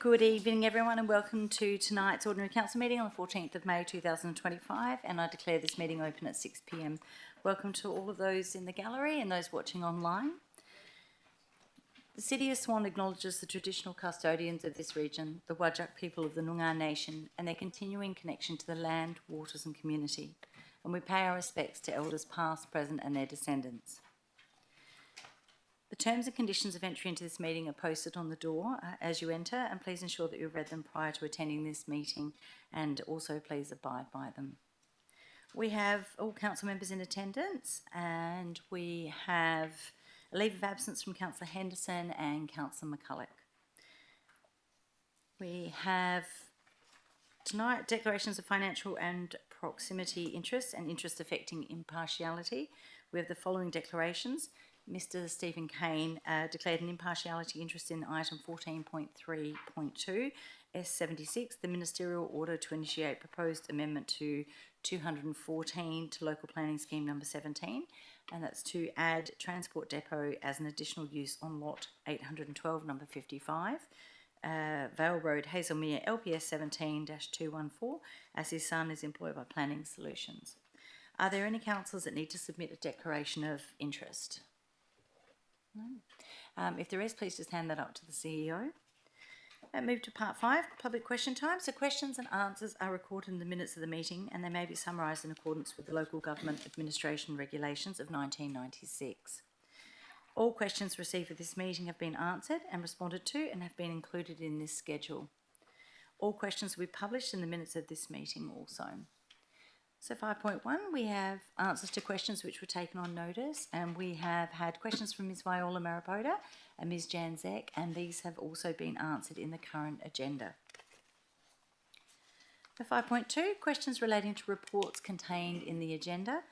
Good evening, everyone, and welcome to tonight's Ordinary Council meeting on the 14th of May 2025, and I declare this meeting open at 6 p.m. Welcome to all of those in the gallery and those watching online. The City of Swan acknowledges the traditional custodians of this region, the Whadjuk people of the Noongar Nation, and their continuing connection to the land, waters and community, and we pay our respects to elders past, present and their descendants. The terms and conditions of entry into this meeting are posted on the door as you enter, and please ensure that you've read them prior to attending this meeting, and also please abide by them. We have all council members in attendance, and we have a leave of absence from Councillor Henderson and Councillor McCulloch. We have tonight declarations of financial and proximity interests and interests affecting impartiality. We have the following declarations. Mr. Stephen Kane declared an impartiality interest in item 14.3.2 S76, the ministerial order to initiate proposed amendment to 214 to local planning scheme number 17, and that's to add transport depot as an additional use on lot 812 number 55, Vale Road, Hazelmere, LPS 17-214, as his son is employed by Planning Solutions. Are there any councillors that need to submit a declaration of interest? No. If there is, please just hand that up to the CEO. Move to part 5, public question time. So questions and answers are recorded in the minutes of the meeting, and they may be summarised in accordance with the Local Government Administration Regulations of 1996. All questions received for this meeting have been answered and responded to and have been included in this schedule. All questions will be published in the minutes of this meeting also. So 5.1, we have answers to questions which were taken on notice, and we have had questions from Ms Viola Maripoda and Ms Jan Zek, and these have also been answered in the current agenda. For 5.2, questions relating to reports contained in the agenda.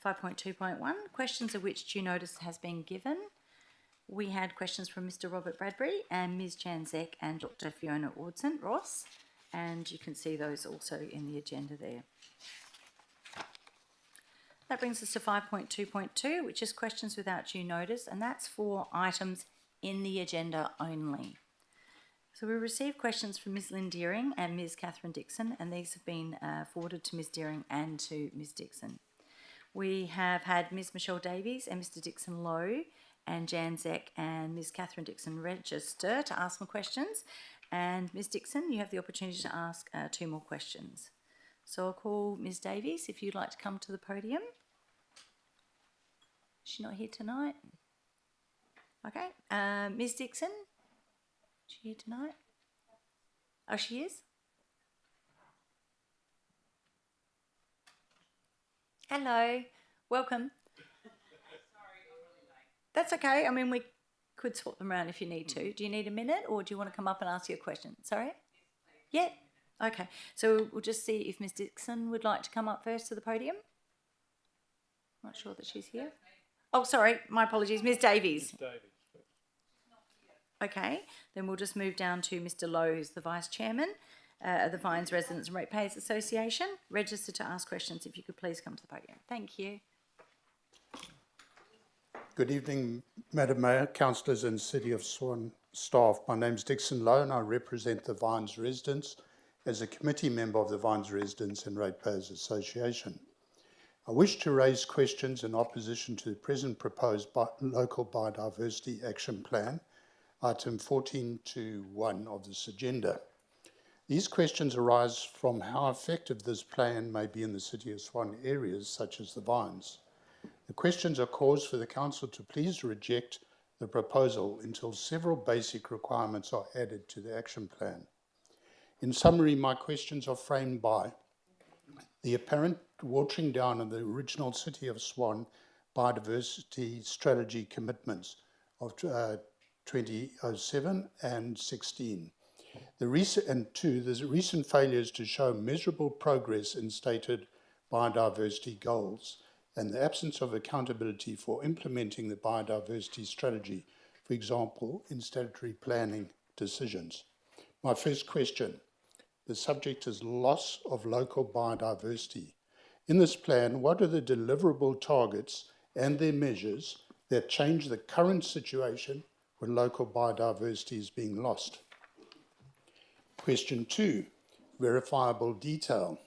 5.2.1, questions of which due notice has been given. We had questions from Mr Robert Bradbury and Ms Jan Zek and Dr Fiona Ross, and you can see those also in the agenda there. That brings us to 5.2.2, which is questions without due notice, and that's for items in the agenda only. So we received questions from Ms Lynn Deering and Ms Catherine Dixon, and these have been forwarded to Ms Deering and to Ms Dixon. We have had Ms Michelle Davies and Mr Dixon Lowe and Jan Zek and Ms Catherine Dixon register to ask some questions, and Ms Dixon, you have the opportunity to ask 2 more questions. So I'll call Ms Davies if you'd like to come to the podium. She's not here tonight. Okay. Ms Dixon? Is she here tonight? Oh, she is? Hello. Welcome. Sorry, I'm really late. That's okay. I mean, we could swap them around if you need to. Do you need a minute, or do you want to come up and ask your question? Sorry? Yes, yeah? Okay. So we'll just see if Ms Dixon would like to come up first to the podium. Not sure that she's here. Oh, sorry, my apologies. Ms Davies. Okay, then we'll just move down to Mr Lowe, who's the Vice Chairman of the Vines Residents and Ratepayers Association. Register to ask questions. If you could please come to the podium. Thank you. Good evening, Madam Mayor, councillors and City of Swan staff. My name's Dixon Lowe and I represent the Vines Residents as a committee member of the Vines Residents and Ratepayers Association. I wish to raise questions in opposition to the present proposed Local Biodiversity Action Plan, item 14.2.1 of this agenda. These questions arise from how effective this plan may be in the City of Swan areas such as the Vines. The questions are cause for the Council to please reject the proposal until several basic requirements are added to the action plan. In summary, my questions are framed by the apparent watering down of the original City of Swan biodiversity strategy commitments of 2007 and 16. The recent failures to show measurable progress in stated biodiversity goals, and the absence of accountability for implementing the biodiversity strategy, for example, in statutory planning decisions. My first question. The subject is loss of local biodiversity. In this plan, what are the deliverable targets and their measures that change the current situation when local biodiversity is being lost? Question 2, verifiable detail.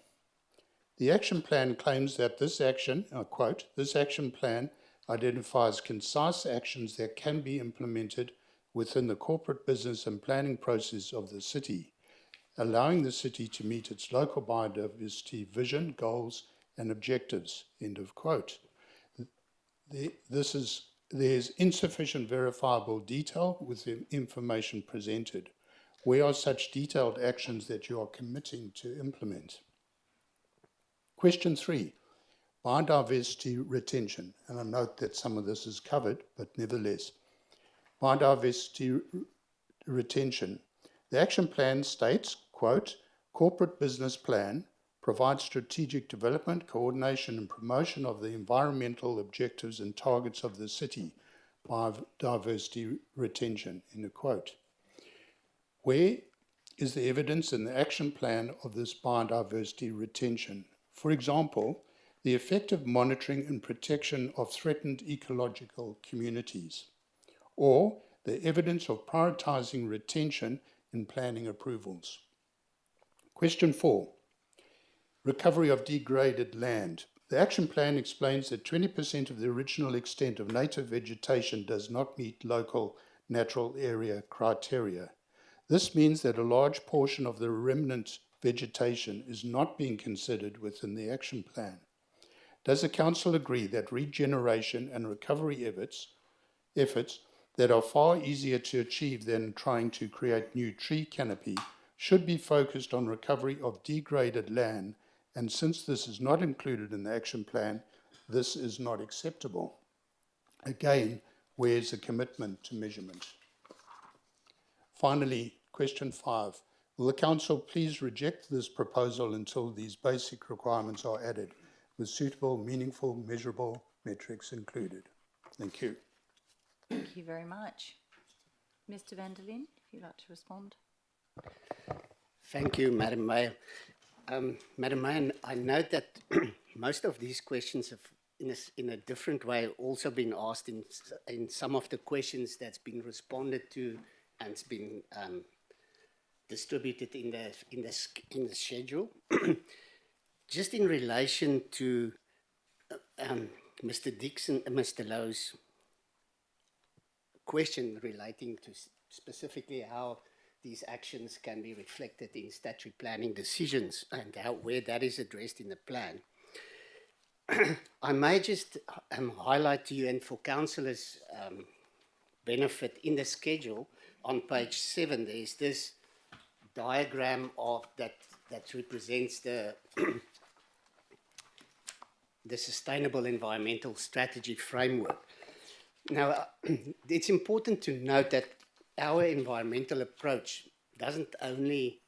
The action plan claims that this action, I quote, this action plan identifies concise actions that can be implemented within the corporate business and planning process of the city, allowing the city to meet its local biodiversity vision, goals, and objectives, end of quote. There's insufficient verifiable detail with the information presented. Where are such detailed actions that you are committing to implement? Question 3, biodiversity retention. And I note that some of this is covered, but nevertheless. Biodiversity retention. The action plan states, quote, corporate business plan provides strategic development, coordination and promotion of the environmental objectives and targets of the city. Biodiversity retention, end quote. Where is the evidence in the action plan of this biodiversity retention? For example, the effective monitoring and protection of threatened ecological communities, or the evidence of prioritizing retention in planning approvals. Question 4, recovery of degraded land. The action plan explains that 20% of the original extent of native vegetation does not meet local natural area criteria. This means that a large portion of the remnant vegetation is not being considered within the action plan. Does the Council agree that regeneration and recovery efforts that are far easier to achieve than trying to create new tree canopy should be focused on recovery of degraded land, and since this is not included in the action plan, this is not acceptable? Again, where's the commitment to measurement? Finally, question 5. Will the Council please reject this proposal until these basic requirements are added, with suitable, meaningful, measurable metrics included? Thank you. Thank you very much. Mr. van der Linde, if you'd like to respond. Thank you, Madam Mayor. Madam Mayor, I note that most of these questions have, in a different way, also been asked in some of the questions that's been responded to and it's been distributed in the schedule. Just in relation to Mr. Lowe's question relating to specifically how these actions can be reflected in statutory planning decisions and where that is addressed in the plan. I may just highlight to you, and for councillors' benefit, in the schedule on page 7 there is this diagram of that represents the the Sustainable Environmental Strategy Framework. Now, it's important to note that our environmental approach doesn't only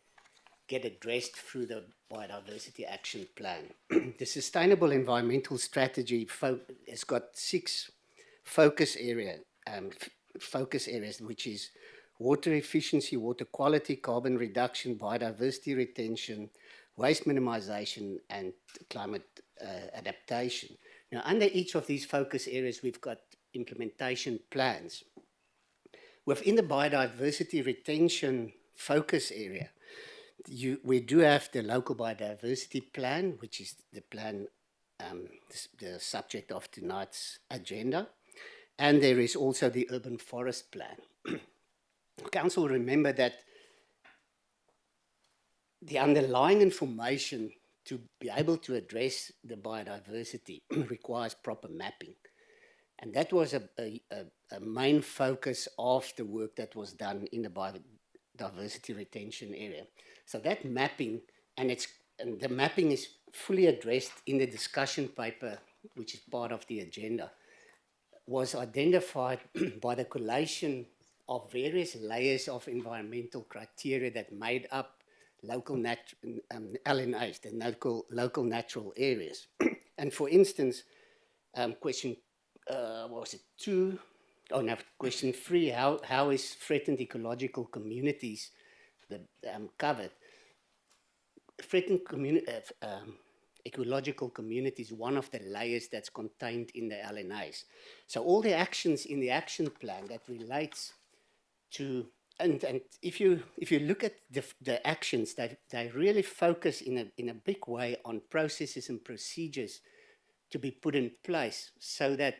get addressed through the Biodiversity Action Plan. The Sustainable Environmental Strategy has got 6 focus areas, which is water efficiency, water quality, carbon reduction, biodiversity retention, waste minimization, and climate adaptation. Now, under each of these focus areas, we've got implementation plans. Within the biodiversity retention focus area, we do have the local biodiversity plan, which is the plan, the subject of tonight's agenda, and there is also the urban forest plan. Council, remember that the underlying information to be able to address the biodiversity requires proper mapping. And that was a main focus of the work that was done in the biodiversity retention area. So that mapping, and the mapping is fully addressed in the discussion paper, which is part of the agenda, was identified by the collation of various layers of environmental criteria that made up local LNAs, the local natural areas. And for instance, question 3, how is threatened ecological communities covered? Threatened ecological community is one of the layers that's contained in the LNAs. So all the actions in the action plan that relates to and if you look at the actions, they really focus in a big way on processes and procedures to be put in place so that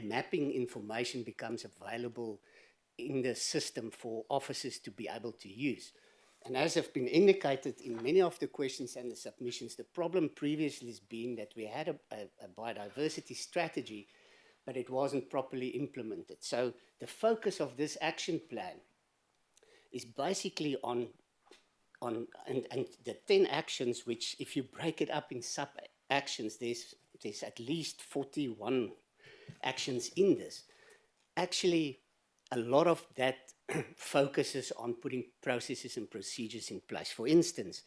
mapping information becomes available in the system for officers to be able to use. And as have been indicated in many of the questions and the submissions, the problem previously has been that we had a biodiversity strategy, but it wasn't properly implemented. So the focus of this action plan is basically on the 10 actions, which if you break it up in sub-actions, there's at least 41 actions in this. Actually, a lot of that focuses on putting processes and procedures in place. For instance,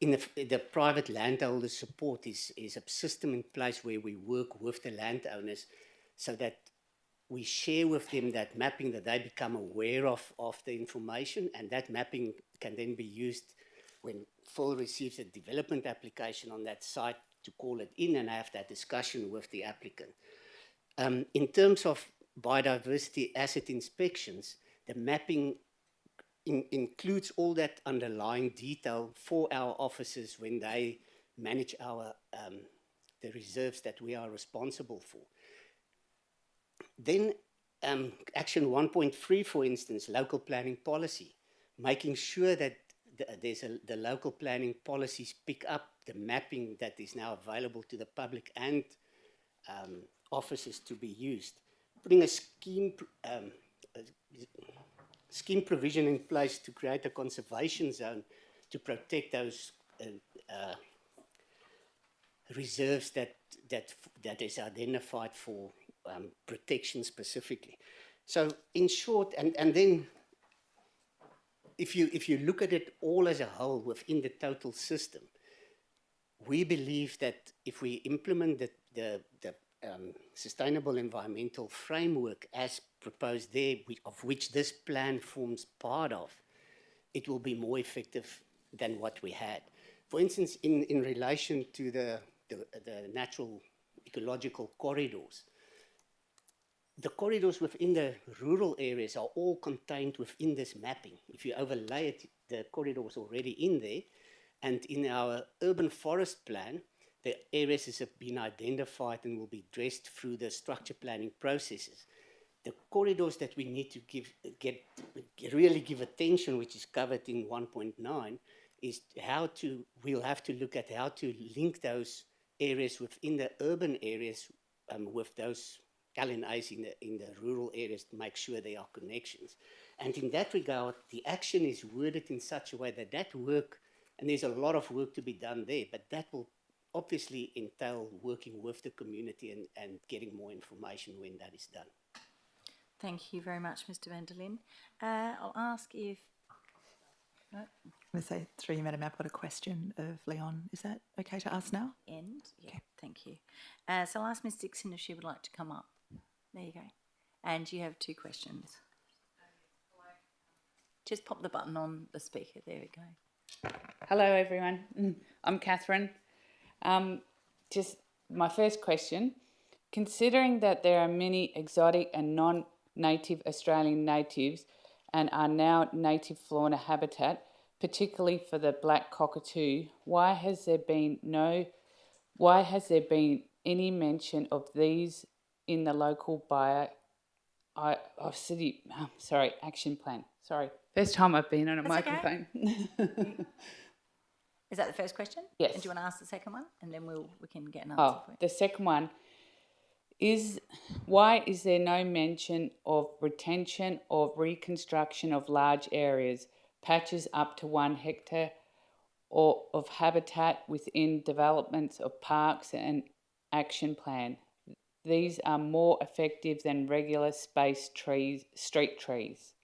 in the private landholder support is a system in place where we work with the landowners so that we share with them that mapping, that they become aware of the information, and that mapping can then be used when Phil receives a development application on that site to call it in and have that discussion with the applicant. In terms of biodiversity asset inspections, the mapping includes all that underlying detail for our officers when they manage our the reserves that we are responsible for. Then action 1.3, for instance, local planning policy, making sure that the local planning policies pick up the mapping that is now available to the public and officers to be used. Putting a scheme provision in place to create a conservation zone to protect those reserves that is identified for protection specifically. So in short, and then if you look at it all as a whole within the total system, we believe that if we implement the sustainable environmental framework as proposed there, of which this plan forms part of, it will be more effective than what we had. For instance, in relation to the natural ecological corridors, the corridors within the rural areas are all contained within this mapping. If you overlay it, the corridor was already in there. And in our urban forest plan, the areas have been identified and will be addressed through the structure planning processes. The corridors that we need to really give attention, which is covered in 1.9, is we'll have to look at how to link those areas within the urban areas with those LNAs in the rural areas to make sure there are connections. And in that regard, the action is worded in such a way that work, and there's a lot of work to be done there, but that will obviously entail working with the community and getting more information when that is done. Thank you very much, Mr. van der Linde. I'll ask if... No? I'm going to say through you, Madam Mayor, I've got a question of Leon. Is that okay to ask now? End. Yeah, Okay. thank you. So I'll ask Ms Dixon if she would like to come up. There you go. And you have 2 questions. Just pop the button on the speaker. There we go. Hello, everyone. I'm Catherine. Just my first question. Considering that there are many exotic and non-native Australian natives and are now native fauna habitat, particularly for the black cockatoo, why has there been any mention of these in the local action plan? Sorry, first time I've been on a That's okay. microphone. Is that the first question? Yes. And do you want to ask the second one? And then we can get an answer for it. The second one is, why is there no mention of retention or reconstruction of large areas, patches up to 1 hectare, or of habitat within developments of parks and action plan? These are more effective than regular space trees, street trees.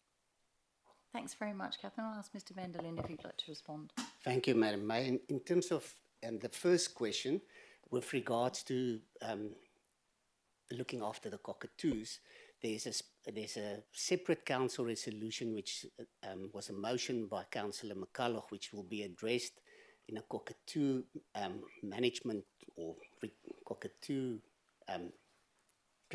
Thanks very much, Catherine. I'll ask Mr van der Linde if he'd like to respond. Thank you, Madam Mayor. In terms of the first question, with regards to looking after the cockatoos, there's a separate council resolution which was a motion by Councillor McCulloch, which will be addressed in a cockatoo management or cockatoo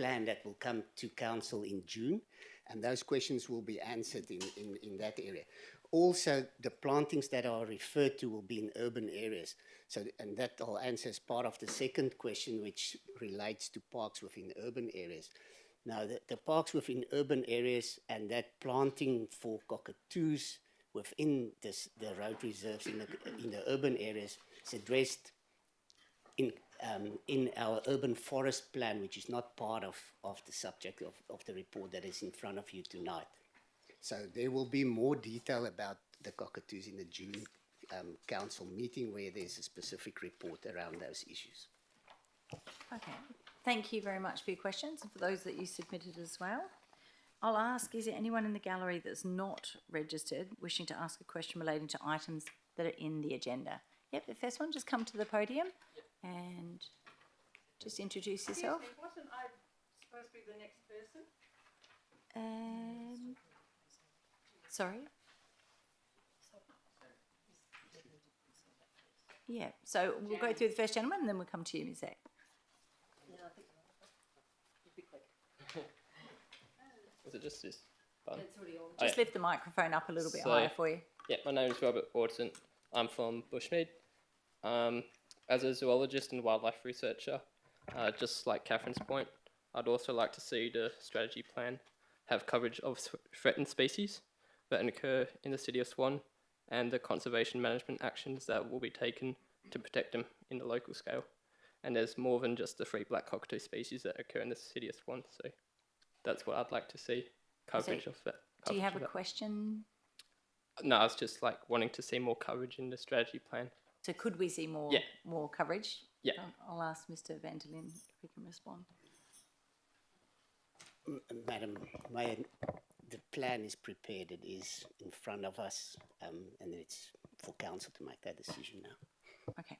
plan that will come to council in June, and those questions will be answered in that area. Also, the plantings that are referred to will be in urban areas. So, and that I'll answer as part of the second question, which relates to parks within urban areas. Now, the parks within urban areas and that planting for cockatoos within the road reserves in the urban areas is addressed in our urban forest plan, which is not part of the subject of the report that is in front of you tonight. So there will be more detail about the cockatoos in the June council meeting, where there's a specific report around those issues. Okay, thank you very much for your questions and for those that you submitted as well. I'll ask, is there anyone in the gallery that's not registered wishing to ask a question relating to items that are in the agenda? Yep, the first one, just come to the podium and just introduce yourself. Excuse me, wasn't I supposed to be the next person? Sorry? Yeah, so we'll go through the first gentleman and then we'll come to you, Ms. Zach. Was it just this button? Just lift the microphone up a little bit So- higher for you. Yeah, my name is Robert Orton. I'm from Bushmead. As a zoologist and wildlife researcher, just like Catherine's point, I'd also like to see the strategy plan have coverage of threatened species that occur in the city of Swan and the conservation management actions that will be taken to protect them in the local scale. And there's more than just the 3 black cockatoo species that occur in the city of Swan, so that's what I'd like to see, coverage of that. Do you have a coverage of that. question? No, I was just like wanting to see more coverage in the strategy plan. So could we see more Yeah. more coverage? Yeah. I'll ask Mr. Van der Linde if he can respond. Madam Mayor, the plan is prepared. It is in front of us, and it's for council to make that decision now. Okay.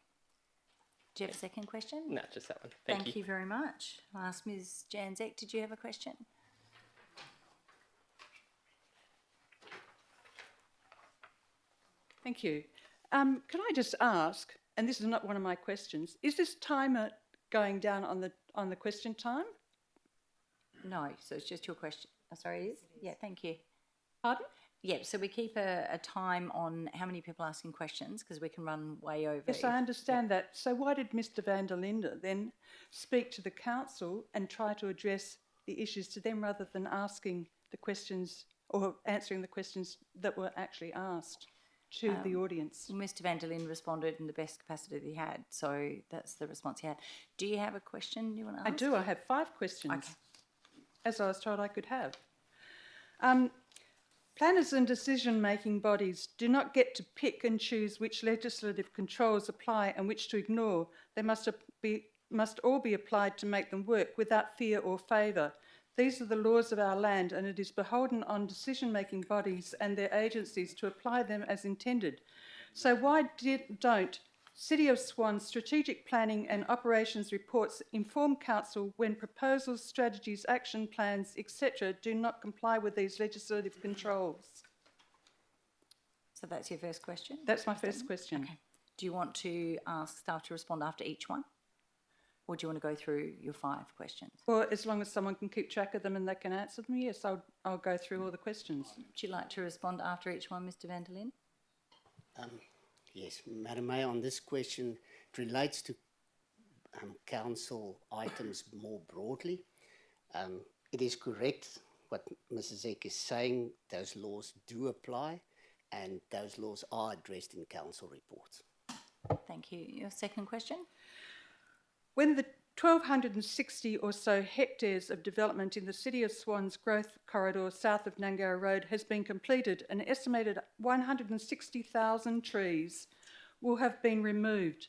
Do you have a second question? No, just that one. Thank you very much. I'll ask Ms. Janzek, did you have a question? Thank you. Can I just ask, and this is not one of my questions, is this timer going down on the question time? No, so it's just your question. Oh, sorry, it is? Yeah, thank you. Pardon? Yeah, so we keep a time on how many people asking questions because we can run way over. Yes, I understand that. So why did Mr. Van der Linde then speak to the council and try to address the issues to them rather than asking the questions or answering the questions that were actually asked to the audience? Mr. Van der Linde responded in the best capacity that he had, so that's the response he had. Do you have a question you want to ask? I do. I have 5 questions, Okay. as I was told I could have. Planners and decision-making bodies do not get to pick and choose which legislative controls apply and which to ignore. They must all be applied to make them work without fear or favour. These are the laws of our land, and it is beholden on decision-making bodies and their agencies to apply them as intended. So why don't City of Swan strategic planning and operations reports inform council when proposals, strategies, action plans, etc. do not comply with these legislative controls? So that's your first question? That's my first question. Okay. Do you want to ask staff to respond after each one? Or do you want to go through your 5 questions? Well, as long as someone can keep track of them and they can answer them, yes, I'll go through all the questions. Would you like to respond after each one, Mr. Van der Linde? Yes, Madam Mayor, on this question, it relates to council items more broadly. It is correct what Mrs. Zek is saying. Those laws do apply, and those laws are addressed in council reports. Thank you. Your second question? When the 1,260 or so hectares of development in the City of Swan's growth corridor south of Nangara Road has been completed, an estimated 160,000 trees will have been removed.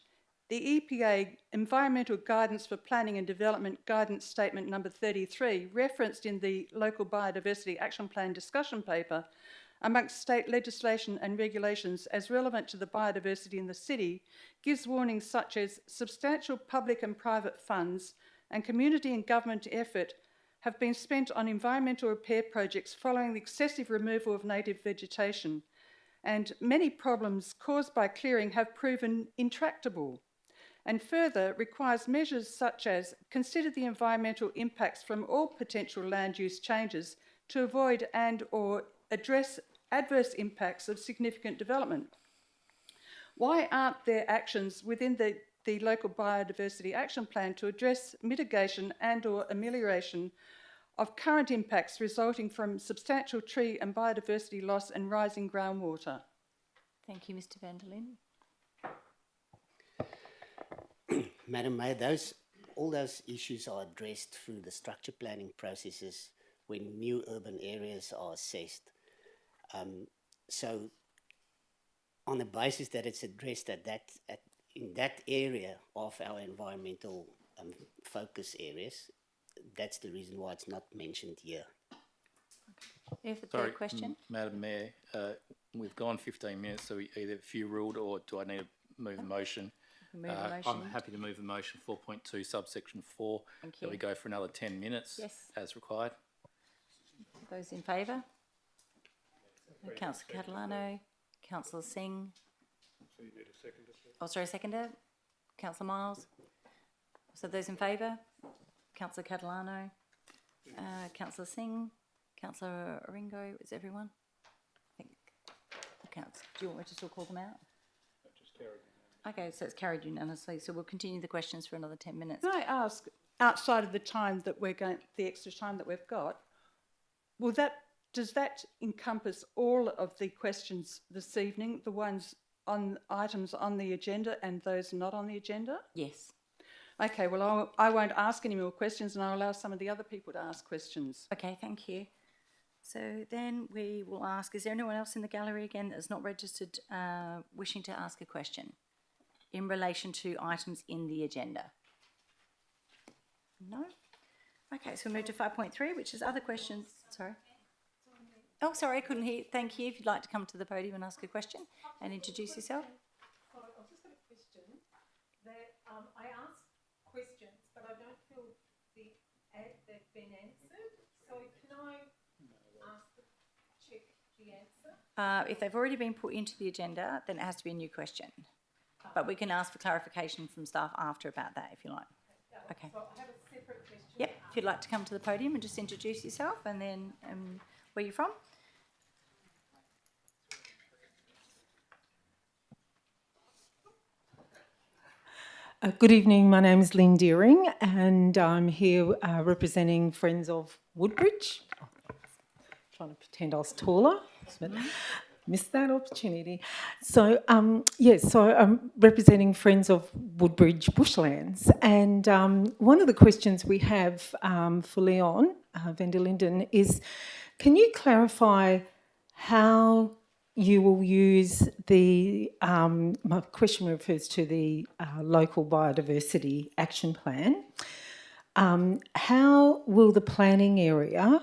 The EPA Environmental Guidance for Planning and Development Guidance Statement number 33, referenced in the Local Biodiversity Action Plan discussion paper, amongst state legislation and regulations as relevant to the biodiversity in the city, gives warnings such as substantial public and private funds and community and government effort have been spent on environmental repair projects following the excessive removal of native vegetation, and many problems caused by clearing have proven intractable. and further requires measures such as consider the environmental impacts from all potential land use changes to avoid and or address adverse impacts of significant development. Why aren't there actions within the local biodiversity action plan to address mitigation and or amelioration of current impacts resulting from substantial tree and biodiversity loss and rising groundwater? Thank you, Mr van der Linden. Madam Mayor, all those issues are addressed through the structure planning processes when new urban areas are assessed. So on the basis that it's addressed in that area of our environmental focus areas, that's the reason why it's not mentioned here. You have a third question? Madam Mayor, we've gone 15 minutes, so either if you ruled or do I need to move the motion? Move the motion. I'm happy to move the motion 4.2 subsection 4 Thank that you. we go for another 10 minutes Yes. as required. Those in favour? Councillor Catalano, Councillor Singh. So you need a seconder? Oh, sorry, seconder? Councillor Miles. So those in favour? Councillor Catalano, Councillor Singh, Councillor Oringo, is everyone? I think. Do you want me to still call them out? Just carried. Okay, so it's carried unanimously. So we'll continue the questions for another 10 minutes. Can I ask, outside of the time that the extra time that we've got, does that encompass all of the questions this evening, the ones on items on the agenda and those not on the agenda? Yes. Okay, well, I won't ask any more questions and I'll allow some of the other people to ask questions. Okay, thank you. So then we will ask, is there anyone else in the gallery again that is not registered wishing to ask a question in relation to items in the agenda? No? Okay, so we'll move to 5.3, which is other questions. Sorry. Oh, sorry, I couldn't hear. Thank you. If you'd like to come to the podium and ask a question and introduce yourself. Sorry, I've just got a question that I asked questions, but I don't feel they've been answered. So can I check the answer? If they've already been put into the agenda, then it has to be a new question. But we can ask for clarification from staff after about that, if you like. Okay. So I have a separate question. Yep, if you'd like to come to the podium and just introduce yourself and then where you're from. Good evening, my name is Lynn Deering and I'm here representing Friends of Woodbridge. Trying to pretend I was taller, but missed that opportunity. So, so I'm representing Friends of Woodbridge Bushlands, and one of the questions we have for Leon van der Linden is, can you clarify how you will use the, my question refers to the local biodiversity action plan. How will the planning area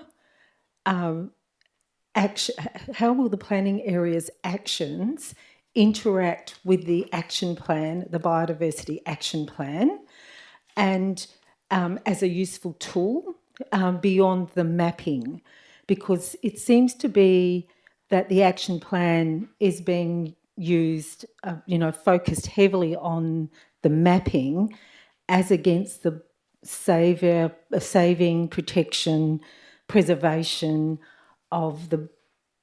how will the planning area's actions interact with the action plan, the biodiversity action plan, and as a useful tool beyond the mapping? Because it seems to be that the action plan is being used, focused heavily on the mapping as against the saving, protection, preservation of the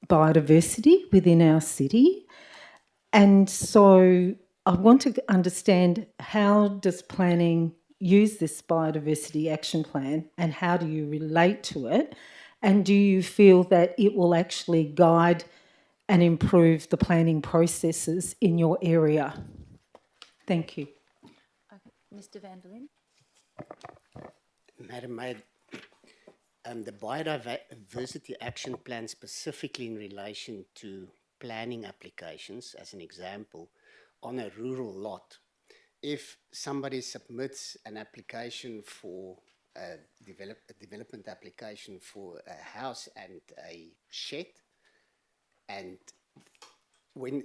biodiversity within our city. And so I want to understand, how does planning use this biodiversity action plan and how do you relate to it? And do you feel that it will actually guide and improve the planning processes in your area? Thank you. Okay. Mr van der Linden. Madam Mayor, the biodiversity action plan, specifically in relation to planning applications, as an example, on a rural lot, if somebody submits an application for a development application for a house and a shed, and when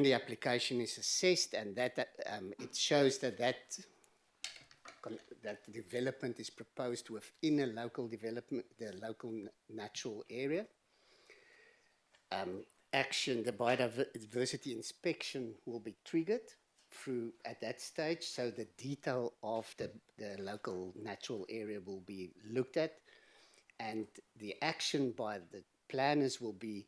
the application is assessed and that it shows that development is proposed within a local development, the local natural area, the biodiversity inspection will be triggered, through at that stage, so the detail of the local natural area will be looked at, and the action by the planners will be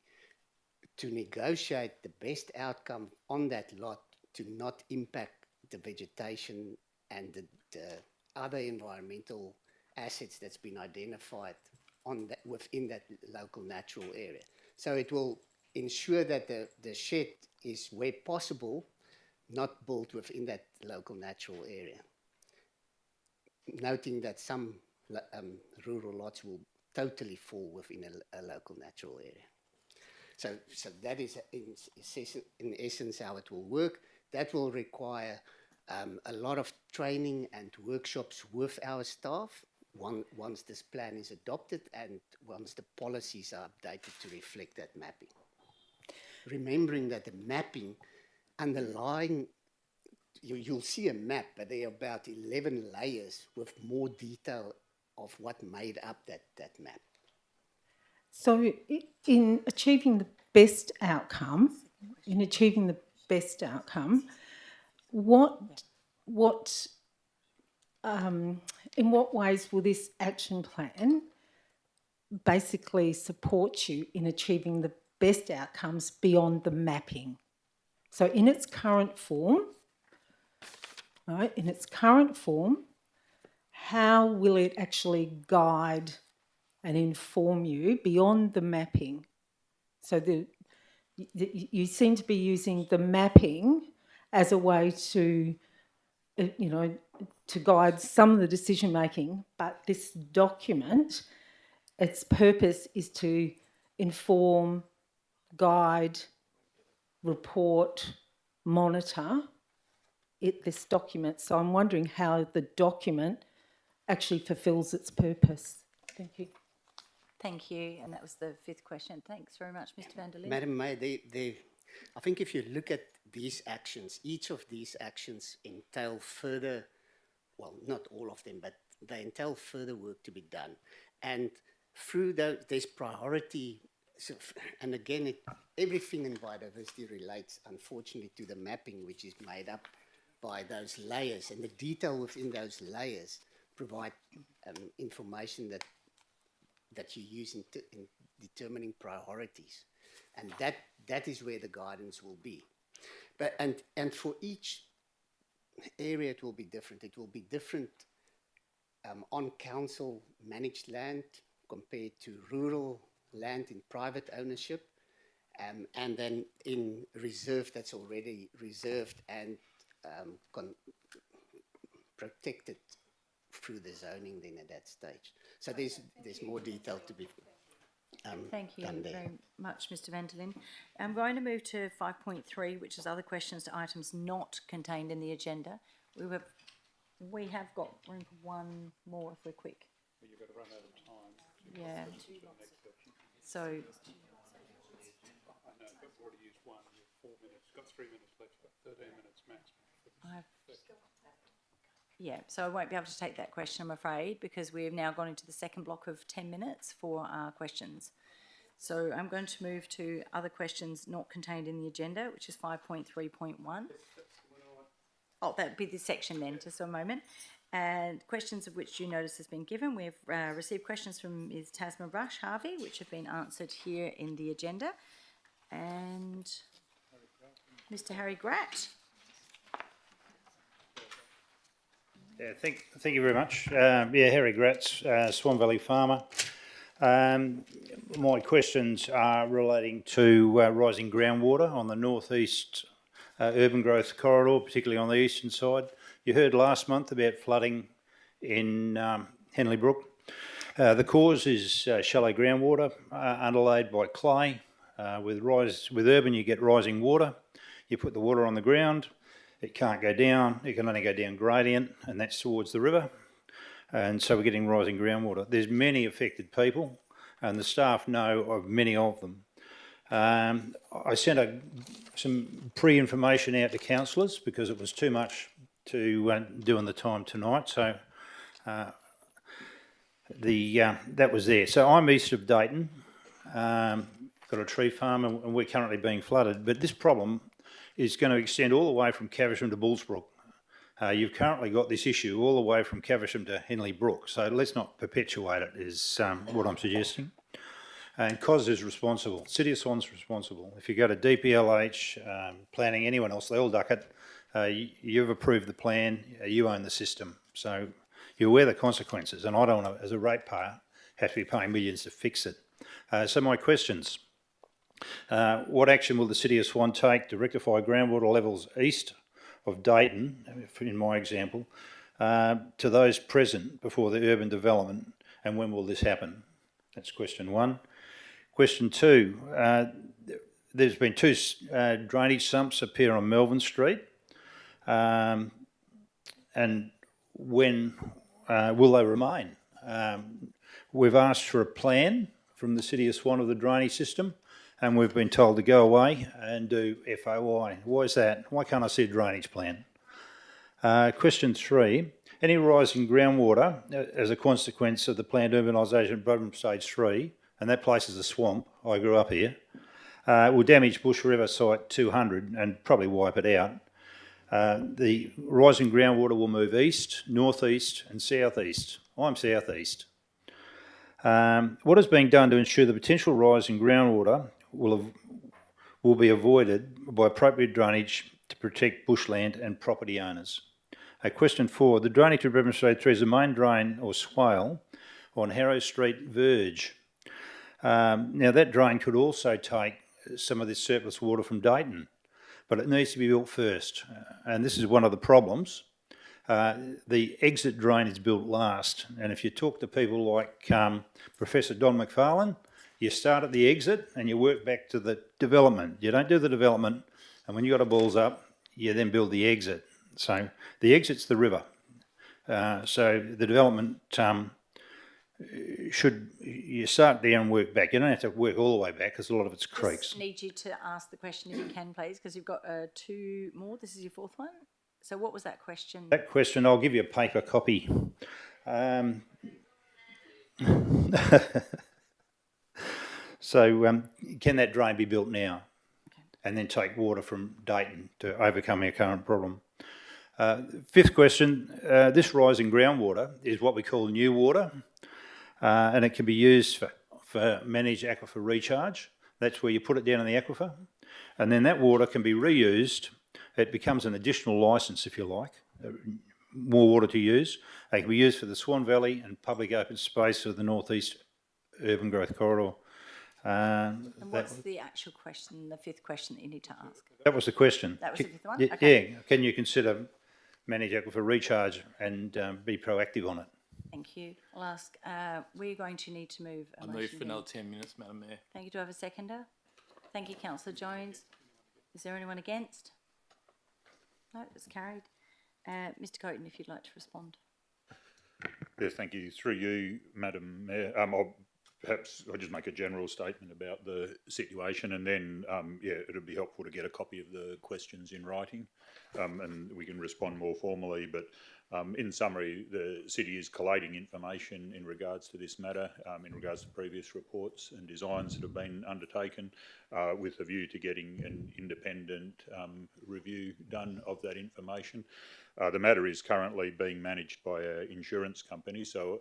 to negotiate the best outcome on that lot to not impact the vegetation and the other environmental assets that's been identified within that local natural area. So it will ensure that the shed is, where possible, not built within that local natural area. Noting that some rural lots will totally fall within a local natural area. So that is in essence how it will work. That will require a lot of training and workshops with our staff once this plan is adopted and once the policies are updated to reflect that mapping. Remembering that the mapping underlying, you'll see a map, but there are about 11 layers with more detail of what made up that map. So in achieving the best outcome, in what ways will this action plan basically support you in achieving the best outcomes beyond the mapping? So in its current form, right, how will it actually guide and inform you beyond the mapping? So you seem to be using the mapping as a way to, to guide some of the decision making, but this document, its purpose is to inform, guide, report, monitor this document. So I'm wondering how the document actually fulfills its purpose. Thank you. Thank you. And that was the fifth question. Thanks very much, Mr. van der Lee. Madam Mayor, I think if you look at these actions, each of these actions entail further, well, not all of them, but they entail further work to be done. And through there's priority, and again, everything in biodiversity relates, unfortunately, to the mapping, which is made up by those layers, and the detail within those layers provide information that you use in determining priorities, and that is where the guidance will be. But and for each area, it will be different. It will be different on council managed land compared to rural land in private ownership, and then in reserve that's already reserved and protected through the zoning then at that stage. So there's more detail to be Thank you done there. very much, Mr. van der Lee. I'm going to move to 5.3, which is other questions to items not contained in the agenda. We have got room for one more if we're quick. But you've got to run out of time. Yeah. So, I know, but we've already used one. You have 4 minutes. Got 3 minutes left. Got 13 minutes maximum. yeah, so I won't be able to take that question, I'm afraid, because we have now gone into the second block of 10 minutes for our questions. So I'm going to move to other questions not contained in the agenda, which is 5.3.1. Oh, that would be this section then, just a moment. And questions of which due notice has been given. We've received questions from Ms. Tasma Rush Harvey, which have been answered here in the agenda. And Mr. Harry Gratt. Yeah, thank you very much. Harry Gratz, Swan Valley farmer. My questions are relating to rising groundwater on the northeast urban growth corridor, particularly on the eastern side. You heard last month about flooding in Henley Brook. The cause is shallow groundwater underlaid by clay. With urban, you get rising water. You put the water on the ground. It can't go down, it can only go down gradient, and that's towards the river. And so we're getting rising groundwater. There's many affected people, and the staff know of many of them. I sent some pre-information out to councillors because it was too much to do in the time tonight, so that was there. So I'm east of Dayton, got a tree farm, and we're currently being flooded, but this problem is going to extend all the way from Caversham to Bullsbrook. You've currently got this issue all the way from Caversham to Henley Brook, so let's not perpetuate it, is what I'm suggesting. And COS is responsible. City of Swan's responsible. If you go to DPLH, planning, anyone else, they all duck it. You've approved the plan, you own the system. So you're aware of the consequences, and I don't want to, as a ratepayer, have to be paying millions to fix it. So my questions. What action will the City of Swan take to rectify groundwater levels east of Dayton, in my example, to those present before the urban development, and when will this happen? That's question one. Question two, there's been two drainage sumps appear on Melbourne Street, and when will they remain? We've asked for a plan from the City of Swan of the drainage system, and we've been told to go away and do FOI. Why is that? Why can't I see a drainage plan? Question three, any rise in groundwater as a consequence of the planned urbanisation program stage 3, and that place is a swamp, I grew up here, will damage Bush River Site 200 and probably wipe it out. The rising groundwater will move east, northeast and southeast. I'm southeast. What is being done to ensure the potential rise in groundwater will be avoided by appropriate drainage to protect bushland and property owners? Question 4, the drainage of Brisbane Street 3 is a main drain or swale on Harrow Street verge. Now that drain could also take some of this surplus water from Dayton, but it needs to be built first. And this is one of the problems. The exit drain is built last. And if you talk to people like Professor Don McFarlane, you start at the exit and you work back to the development. You don't do the development, and when you've got a balls up, you then build the exit. So the exit's the river. So the development you start there and work back. You don't have to work all the way back because a lot of it's creeks. Just need you to ask the question if you can, please, because you've got 2 more. This is your 4th one. So what was that question? That question, I'll give you a paper copy. So can that drain be built now? Okay. And then take water from Dayton to overcome our current problem? 5th question, this rise in groundwater is what we call new water, and it can be used for managed aquifer recharge. That's where you put it down in the aquifer, and then that water can be reused. It becomes an additional licence, if you like, more water to use. It can be used for the Swan Valley and public open space of the northeast urban growth corridor. And what's the actual question, the 5th question that you need to ask? That was the question. That was the 5th one? Okay. Yeah, can you consider manage aquifer recharge and be proactive on it? Thank you. I'll ask, we're going to need to move a I motion move for then. another 10 minutes, Madam Mayor. Thank you. Do I have a seconder? Thank you, Councillor Jones. Is there anyone against? No, it's carried. Mr Coaten, if you'd like to respond. Yes, thank you. Through you, Madam Mayor, perhaps I'll just make a general statement about the situation, and then, it would be helpful to get a copy of the questions in writing, and we can respond more formally. But in summary, the City is collating information in regards to this matter, in regards to previous reports and designs that have been undertaken, with a view to getting an independent review done of that information. The matter is currently being managed by an insurance company, so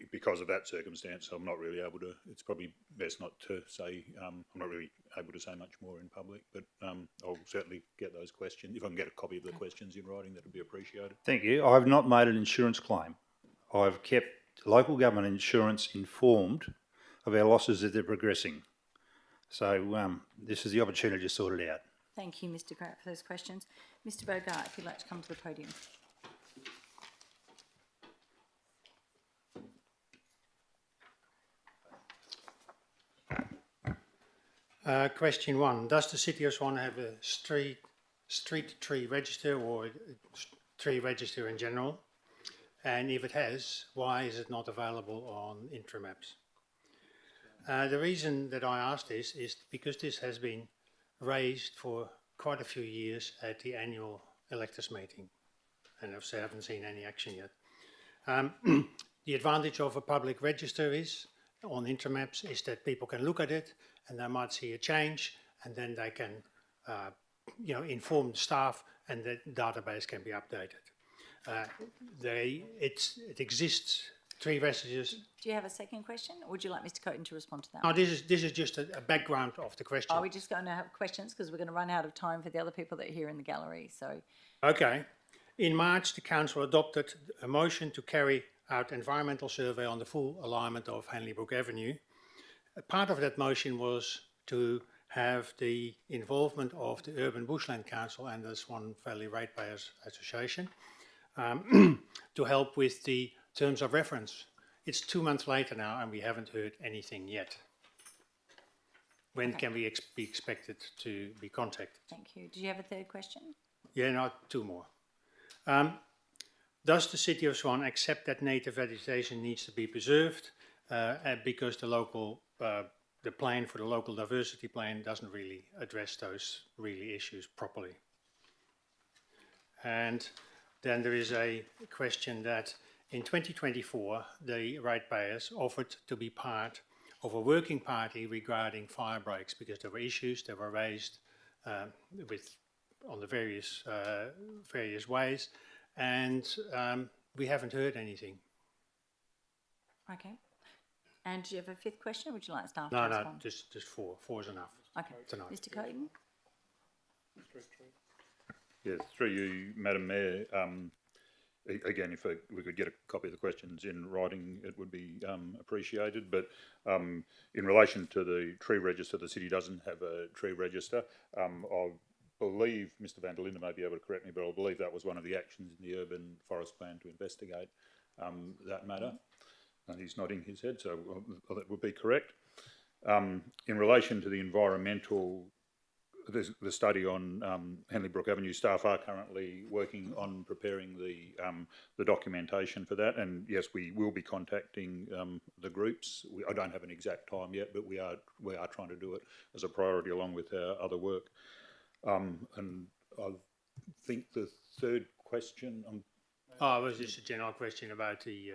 because of that circumstance, I'm not really able to, it's probably best not to say, I'm not really able to say much more in public, but I'll certainly get those questions. If I can get a copy of the questions in writing, that would be appreciated. Thank you. I've not made an insurance claim. I've kept local government insurance informed of our losses as they're progressing. So this is the opportunity to sort it out. Thank you, Mr Grant, for those questions. Mr Bogart, if you'd like to come to the podium. Question 1. Does the City of Swan have a street tree register or a tree register in general? And if it has, why is it not available on Intramaps? The reason that I asked this is because this has been raised for quite a few years at the annual electors meeting, and I haven't seen any action yet. The advantage of a public register is on Intramaps is that people can look at it and they might see a change, and then they can inform staff, and the database can be updated. It exists. Tree residues. Do you have a second question, or would you like Mr. Coaten to respond to that? No, this is just a background of the question. Are we just going to have questions because we're going to run out of time for the other people that are here in the gallery? So, Okay. In March, the council adopted a motion to carry out environmental survey on the full alignment of Henley Brook Avenue. A part of that motion was to have the involvement of the Urban Bushland Council and the Swan Valley Ratepayers Association to help with the terms of reference. It's 2 months later now and we haven't heard anything yet. When can we be expected to be contacted? thank you. Did you have a third question? Yeah, no, 2 more. Does the City of Swan accept that native vegetation needs to be preserved because the plan for the local diversity plan doesn't really address those issues properly? And then there is a question that in 2024, the ratepayers offered to be part of a working party regarding fire breaks because there were issues that were raised on the various ways, and we haven't heard anything. Okay. And do you have a fifth question, or would you like staff No, to no, respond? just 4. 4 is enough. Okay. Tonight. Mr. Coaten? Yes, through you, Madam Mayor. Again, if we could get a copy of the questions in writing, it would be appreciated. But in relation to the tree register, the city doesn't have a tree register. I believe Mr. Van der Linden may be able to correct me, but I believe that was one of the actions in the urban forest plan to investigate that matter. And he's nodding his head, so that would be correct. In relation to the environmental, the study on Henley Brook Avenue, staff are currently working on preparing the documentation for that. And yes, we will be contacting the groups. I don't have an exact time yet, but we are trying to do it as a priority along with our other work. And I think the third question. It was just a general question about the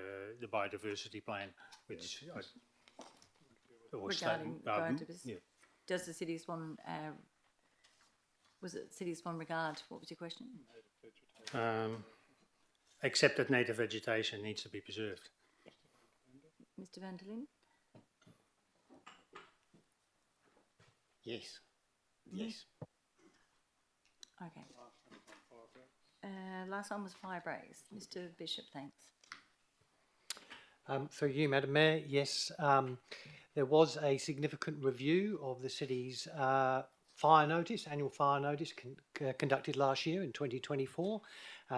biodiversity plan, which Regarding biodiversity. Does the City of Swan, was it City of Swan regard? What was your question? Except that native vegetation needs to be preserved. Mr. Van der Linden? Yes. Yes. Okay. Last one was fire breaks. Mr. Bishop, thanks. Through you, Madam Mayor, yes, there was a significant review of the city's fire notice, annual fire notice conducted last year in 2024.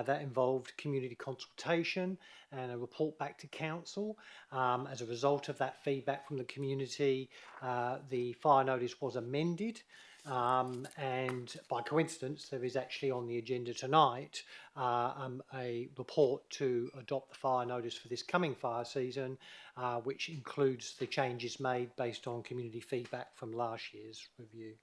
That involved community consultation and a report back to council. As a result of that feedback from the community, the fire notice was amended. And by coincidence, there is actually on the agenda tonight a report to adopt the fire notice for this coming fire season, which includes the changes made based on community feedback from last year's review.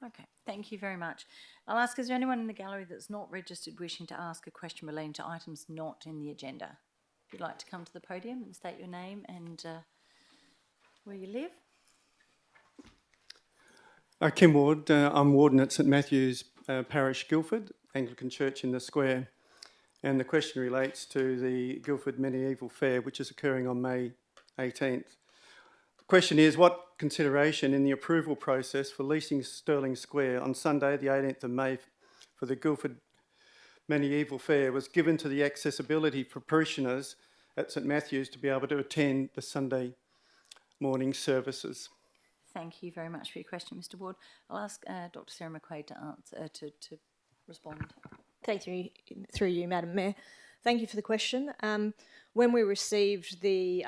Okay, thank you very much. I'll ask, is there anyone in the gallery that's not registered wishing to ask a question relating to items not in the agenda? If you'd like to come to the podium and state your name and where you live. Kim Ward, I'm Warden at St Matthew's Parish, Guildford, Anglican Church in the Square. And the question relates to the Guildford Medieval Fair, which is occurring on May 18th. The question is, what consideration in the approval process for leasing Stirling Square on Sunday, the 18th of May, for the Guildford Medieval Fair was given to the accessibility for parishioners at St Matthew's to be able to attend the Sunday morning services? Thank you very much for your question, Mr. Ward. I'll ask Dr. Sarah McQuaid to answer, to respond. Thank you, through you, Madam Mayor. Thank you for the question. When we received the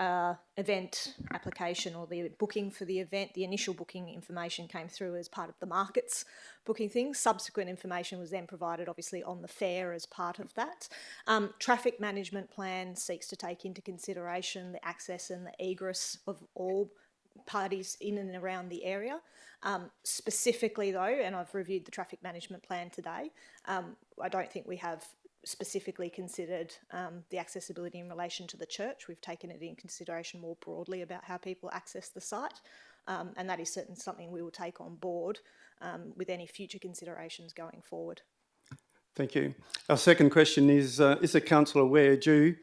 event application or the booking for the event, the initial booking information came through as part of the markets booking things. Subsequent information was then provided, obviously, on the fair as part of that. Traffic management plan seeks to take into consideration the access and the egress of all parties in and around the area. Specifically though, and I've reviewed the traffic management plan today, I don't think we have specifically considered the accessibility in relation to the church. We've taken it in consideration more broadly about how people access the site. and that is certainly something we will take on board with any future considerations going forward. Thank you. Our second question is the council aware, due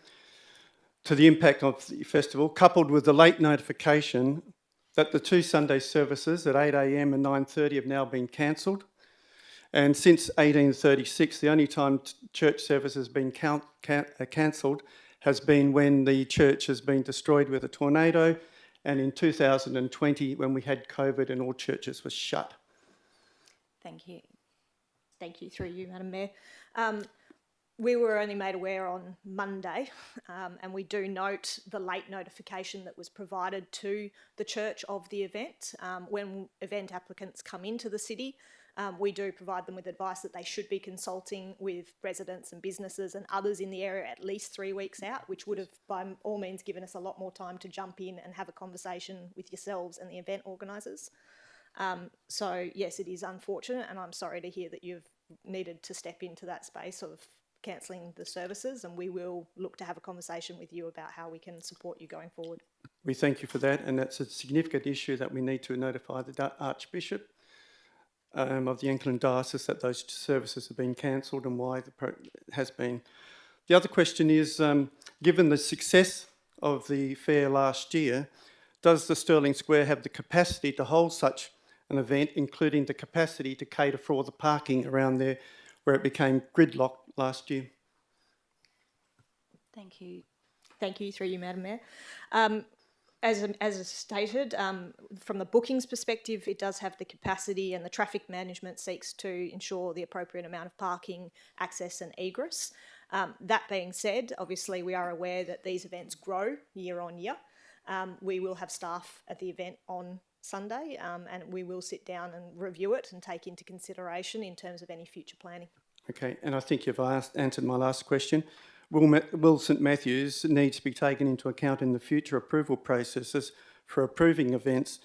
to the impact of the festival, coupled with the late notification that the 2 Sunday services at 8 a.m. and 9:30 have now been cancelled? And since 1836, the only time church service has been cancelled has been when the church has been destroyed with a tornado, and in 2020 when we had COVID and all churches were shut. Thank you. Thank you, through you, Madam Mayor. We were only made aware on Monday, and we do note the late notification that was provided to the church of the event. When event applicants come into the city, we do provide them with advice that they should be consulting with residents and businesses and others in the area at least 3 weeks out, which would have by all means given us a lot more time to jump in and have a conversation with yourselves and the event organisers. So yes, it is unfortunate, and I'm sorry to hear that you've needed to step into that space of cancelling the services, and we will look to have a conversation with you about how we can support you going forward. We thank you for that, and that's a significant issue that we need to notify the Archbishop of the Anglican Diocese that those services have been cancelled and why it has been. The other question is, given the success of the fair last year, does the Stirling Square have the capacity to hold such an event, including the capacity to cater for all the parking around there where it became gridlocked last year? Thank you. Thank you, through you, Madam Mayor. As stated, from the bookings perspective, it does have the capacity, and the traffic management seeks to ensure the appropriate amount of parking, access and egress. That being said, obviously we are aware that these events grow year on year. We will have staff at the event on Sunday, and we will sit down and review it and take into consideration in terms of any future planning. Okay, and I think you've answered my last question. Will St Matthews need to be taken into account in the future approval processes for approving events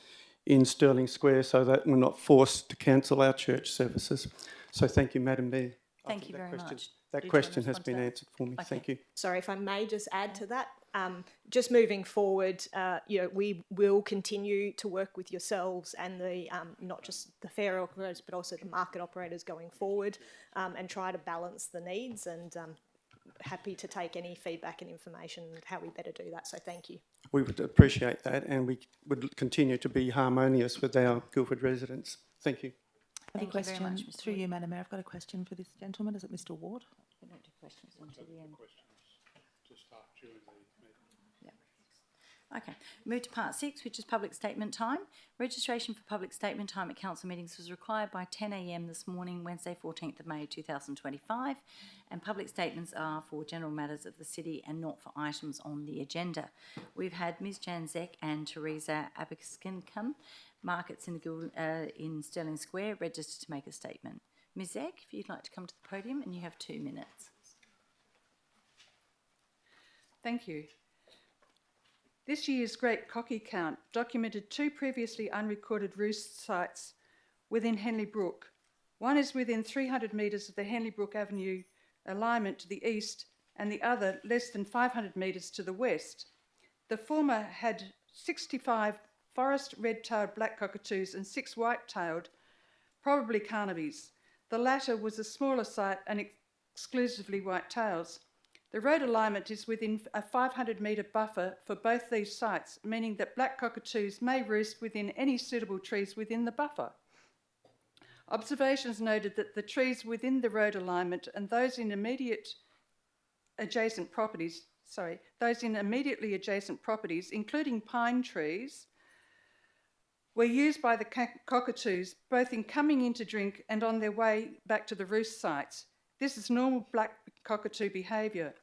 in Stirling Square so that we're not forced to cancel our church services? So thank you, Madam Mayor. Thank you very much. That question has been answered for me. Okay. Thank you. Sorry, if I may just add to that. Just moving forward, we will continue to work with yourselves and the not just the fair operators but also the market operators going forward, and try to balance the needs, and happy to take any feedback and information on how we better do that. So thank you. We would appreciate that, and we would continue to be harmonious with our Guildford residents. Thank you. I have a Thank you very question much, Mr. through Wood. you, Madam Mayor. I've got a question for this gentleman. Is it Mr. Ward? We don't do questions until the end. Okay, move to part 6, which is public statement time. Registration for public statement time at council meetings was required by 10 a.m. this morning, Wednesday 14th of May 2025, and public statements are for general matters of the city and not for items on the agenda. We've had Ms Jan Zek and Teresa Abiskinkum, markets in Stirling Square, registered to make a statement. Ms Zek, if you'd like to come to the podium, and you have 2 minutes. Thank you. This year's Great Cocky Count documented 2 previously unrecorded roost sites within Henley Brook. One is within 300 metres of the Henley Brook Avenue alignment to the east, and the other less than 500 metres to the west. The former had 65 forest red-tailed black cockatoos and 6 white-tailed, probably carnabys. The latter was a smaller site and exclusively white-tails. The road alignment is within a 500-metre buffer for both these sites, meaning that black cockatoos may roost within any suitable trees within the buffer. Observations noted that the trees within the road alignment and those in immediately adjacent properties, including pine trees, were used by the cockatoos both in coming in to drink and on their way back to the roost sites. This is normal black cockatoo behaviour.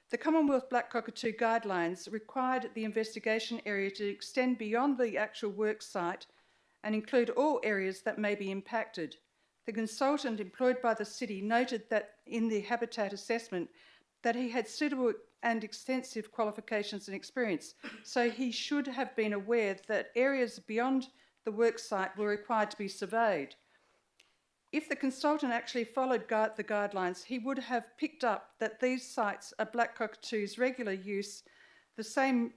The Commonwealth Black Cockatoo Guidelines required the investigation area to extend beyond the actual work site and include all areas that may be impacted. The consultant employed by the city noted that in the habitat assessment that he had suitable and extensive qualifications and experience, so he should have been aware that areas beyond the work site were required to be surveyed. If the consultant actually followed the guidelines, he would have picked up that these sites are black cockatoos' regular use, the same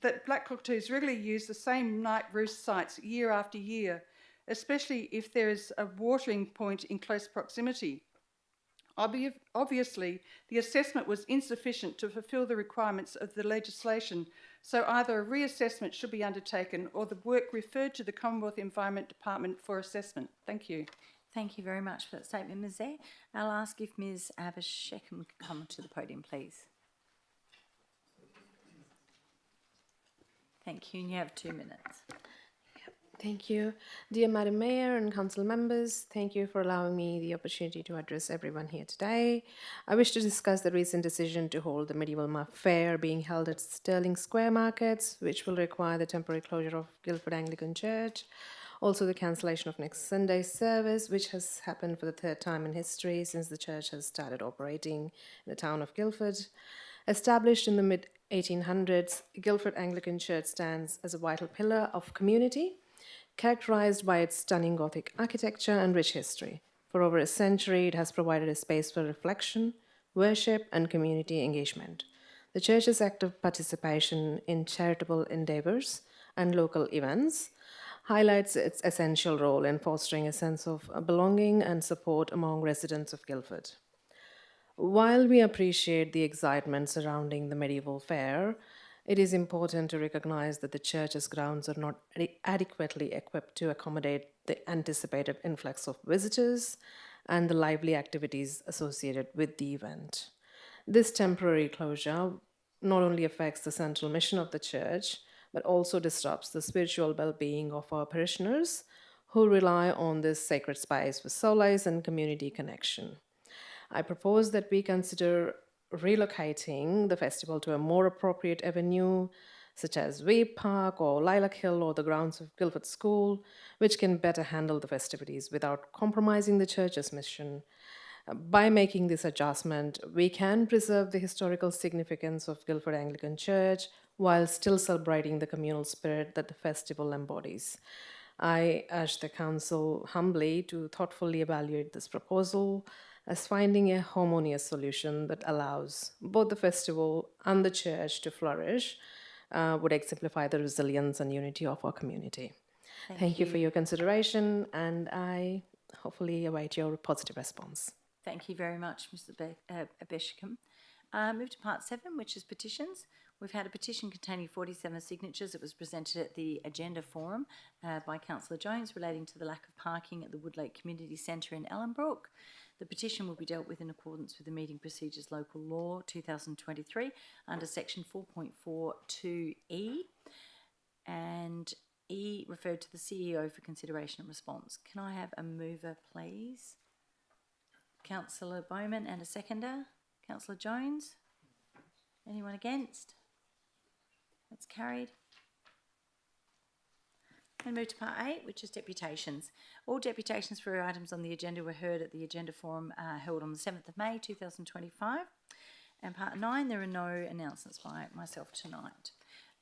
that black cockatoos regularly use the same night roost sites year after year, especially if there is a watering point in close proximity. Obviously, the assessment was insufficient to fulfil the requirements of the legislation, so either a reassessment should be undertaken or the work referred to the Commonwealth Environment Department for assessment. Thank you. Thank you very much for that statement, Ms. Zeh. I'll ask if Ms. Abishekam can come to the podium, please. Thank you, and you have 2 minutes. Thank you. Dear Madam Mayor and Council members, thank you for allowing me the opportunity to address everyone here today. I wish to discuss the recent decision to hold the Medieval Fair being held at Stirling Square Markets, which will require the temporary closure of Guildford Anglican Church. Also the cancellation of next Sunday's service, which has happened for the 3rd time in history since the church has started operating in the town of Guildford. Established in the mid-1800s, Guildford Anglican Church stands as a vital pillar of community, characterized by its stunning Gothic architecture and rich history. For over a century, it has provided a space for reflection, worship, and community engagement. The church's active participation in charitable endeavors and local events highlights its essential role in fostering a sense of belonging and support among residents of Guildford. While we appreciate the excitement surrounding the medieval fair, it is important to recognize that the church's grounds are not adequately equipped to accommodate the anticipated influx of visitors and the lively activities associated with the event. This temporary closure not only affects the central mission of the church, but also disrupts the spiritual well-being of our parishioners who rely on this sacred space for solace and community connection. I propose that we consider relocating the festival to a more appropriate avenue, such as Weep Park or Lilac Hill or the grounds of Guildford School, which can better handle the festivities without compromising the church's mission. By making this adjustment, we can preserve the historical significance of Guildford Anglican Church while still celebrating the communal spirit that the festival embodies. I urge the Council humbly to thoughtfully evaluate this proposal, as finding a harmonious solution that allows both the festival and the church to flourish would exemplify the resilience and unity of our community. Thank you for your consideration, and I hopefully await your positive response. Thank you very much, Mr. Abishekam. Move to part 7, which is petitions. We've had a petition containing 47 signatures. It was presented at the Agenda Forum by Councillor Jones relating to the lack of parking at the Woodlake Community Centre in Ellenbrook. The petition will be dealt with in accordance with the Meeting Procedures Local Law 2023 under section 4.42E, and E referred to the CEO for consideration and response. Can I have a mover, please? Councillor Bowman, and a seconder. Councillor Jones. Anyone against? That's carried. And move to part 8, which is deputations. All deputations for items on the agenda were heard at the Agenda Forum held on the 7th of May 2025. And part 9, there are no announcements by myself tonight.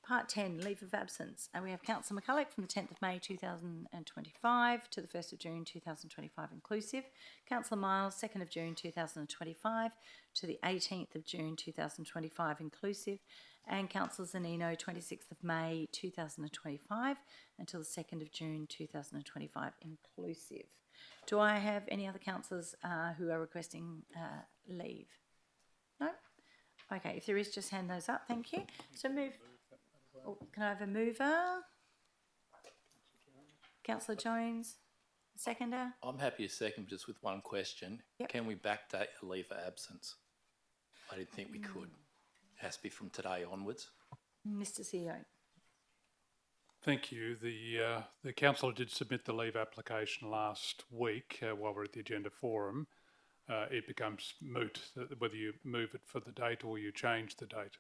Part 10, leave of absence. And we have Councillor McCulloch from the 10th of May 2025 to the 1st of June 2025 inclusive. Councillor Miles, 2nd of June 2025 to the 18th of June 2025 inclusive. And Councillor Zanino, 26th of May 2025 until the 2nd of June 2025 inclusive. Do I have any other councillors who are requesting leave? No? Okay, if there is, just hand those up. Thank you. So move. Oh, can I have a mover? Councillor Jones, seconder. I'm happy to second, just with one question. Yep. Can we backdate a leave of absence? I didn't think we could. It has to be from today onwards. Mr. CEO. Thank you. The council did submit the leave application last week while we're at the Agenda Forum. It becomes moot whether you move it for the date or you change the date.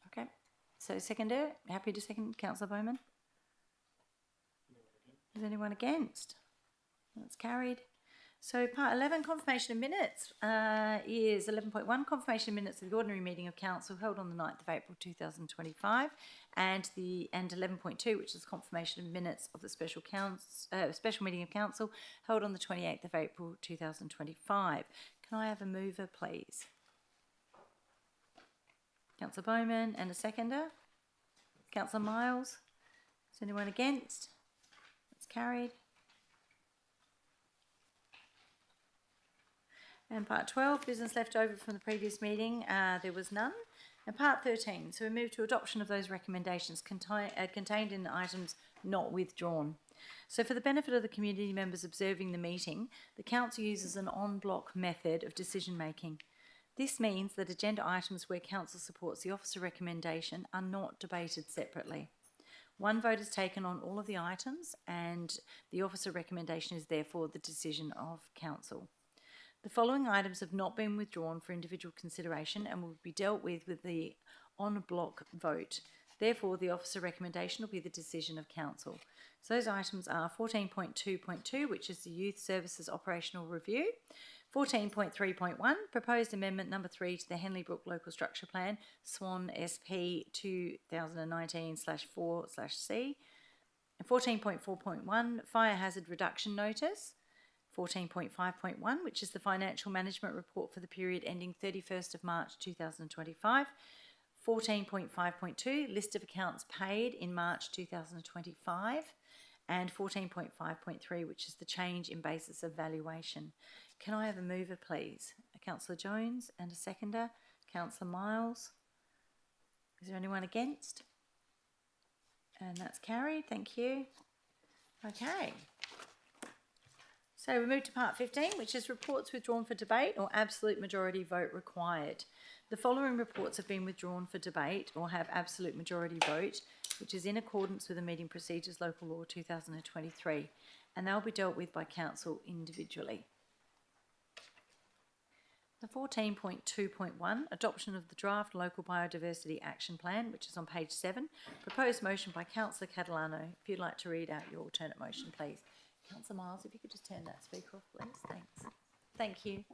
Okay. So seconder, happy to second. Councillor Bowman. Is anyone against? That's carried. So part 11, confirmation of minutes, is 11.1, confirmation of minutes of the ordinary meeting of council held on the 9th of April 2025, and 11.2, which is confirmation of minutes of the special meeting of council held on the 28th of April 2025. Can I have a mover, please? Councillor Bowman, and a seconder. Councillor Miles. Is anyone against? That's carried. And part 12, business left over from the previous meeting, there was none. And part 13, so we move to adoption of those recommendations contained in items not withdrawn. So for the benefit of the community members observing the meeting, the council uses an en bloc method of decision making. This means that agenda items where council supports the officer recommendation are not debated separately. One vote is taken on all of the items and the officer recommendation is therefore the decision of council. The following items have not been withdrawn for individual consideration and will be dealt with the en bloc vote. Therefore, the officer recommendation will be the decision of council. So those items are 14.2.2, which is the Youth Services Operational Review, 14.3.1, proposed amendment number 3 to the Henley Brook Local Structure Plan, SWAN SP 2019/4/C, and 14.4.1, Fire Hazard Reduction Notice, 14.5.1, which is the Financial Management Report for the period ending 31st of March 2025, 14.5.2, List of Accounts Paid in March 2025, and 14.5.3, which is the change in basis of valuation. Can I have a mover, please? Councillor Jones, and a seconder. Councillor Miles. Is there anyone against? And that's carried. Thank you. Okay. So we move to part 15, which is reports withdrawn for debate or absolute majority vote required. The following reports have been withdrawn for debate or have absolute majority vote, which is in accordance with the Meeting Procedures Local Law 2023, and they'll be dealt with by council individually. The 14.2.1, adoption of the draft Local Biodiversity Action Plan, which is on page 7, proposed motion by Councillor Catalano. If you'd like to read out your alternate motion, please. Councillor Miles, if you could just turn that speaker off, please. Thanks. Thank you.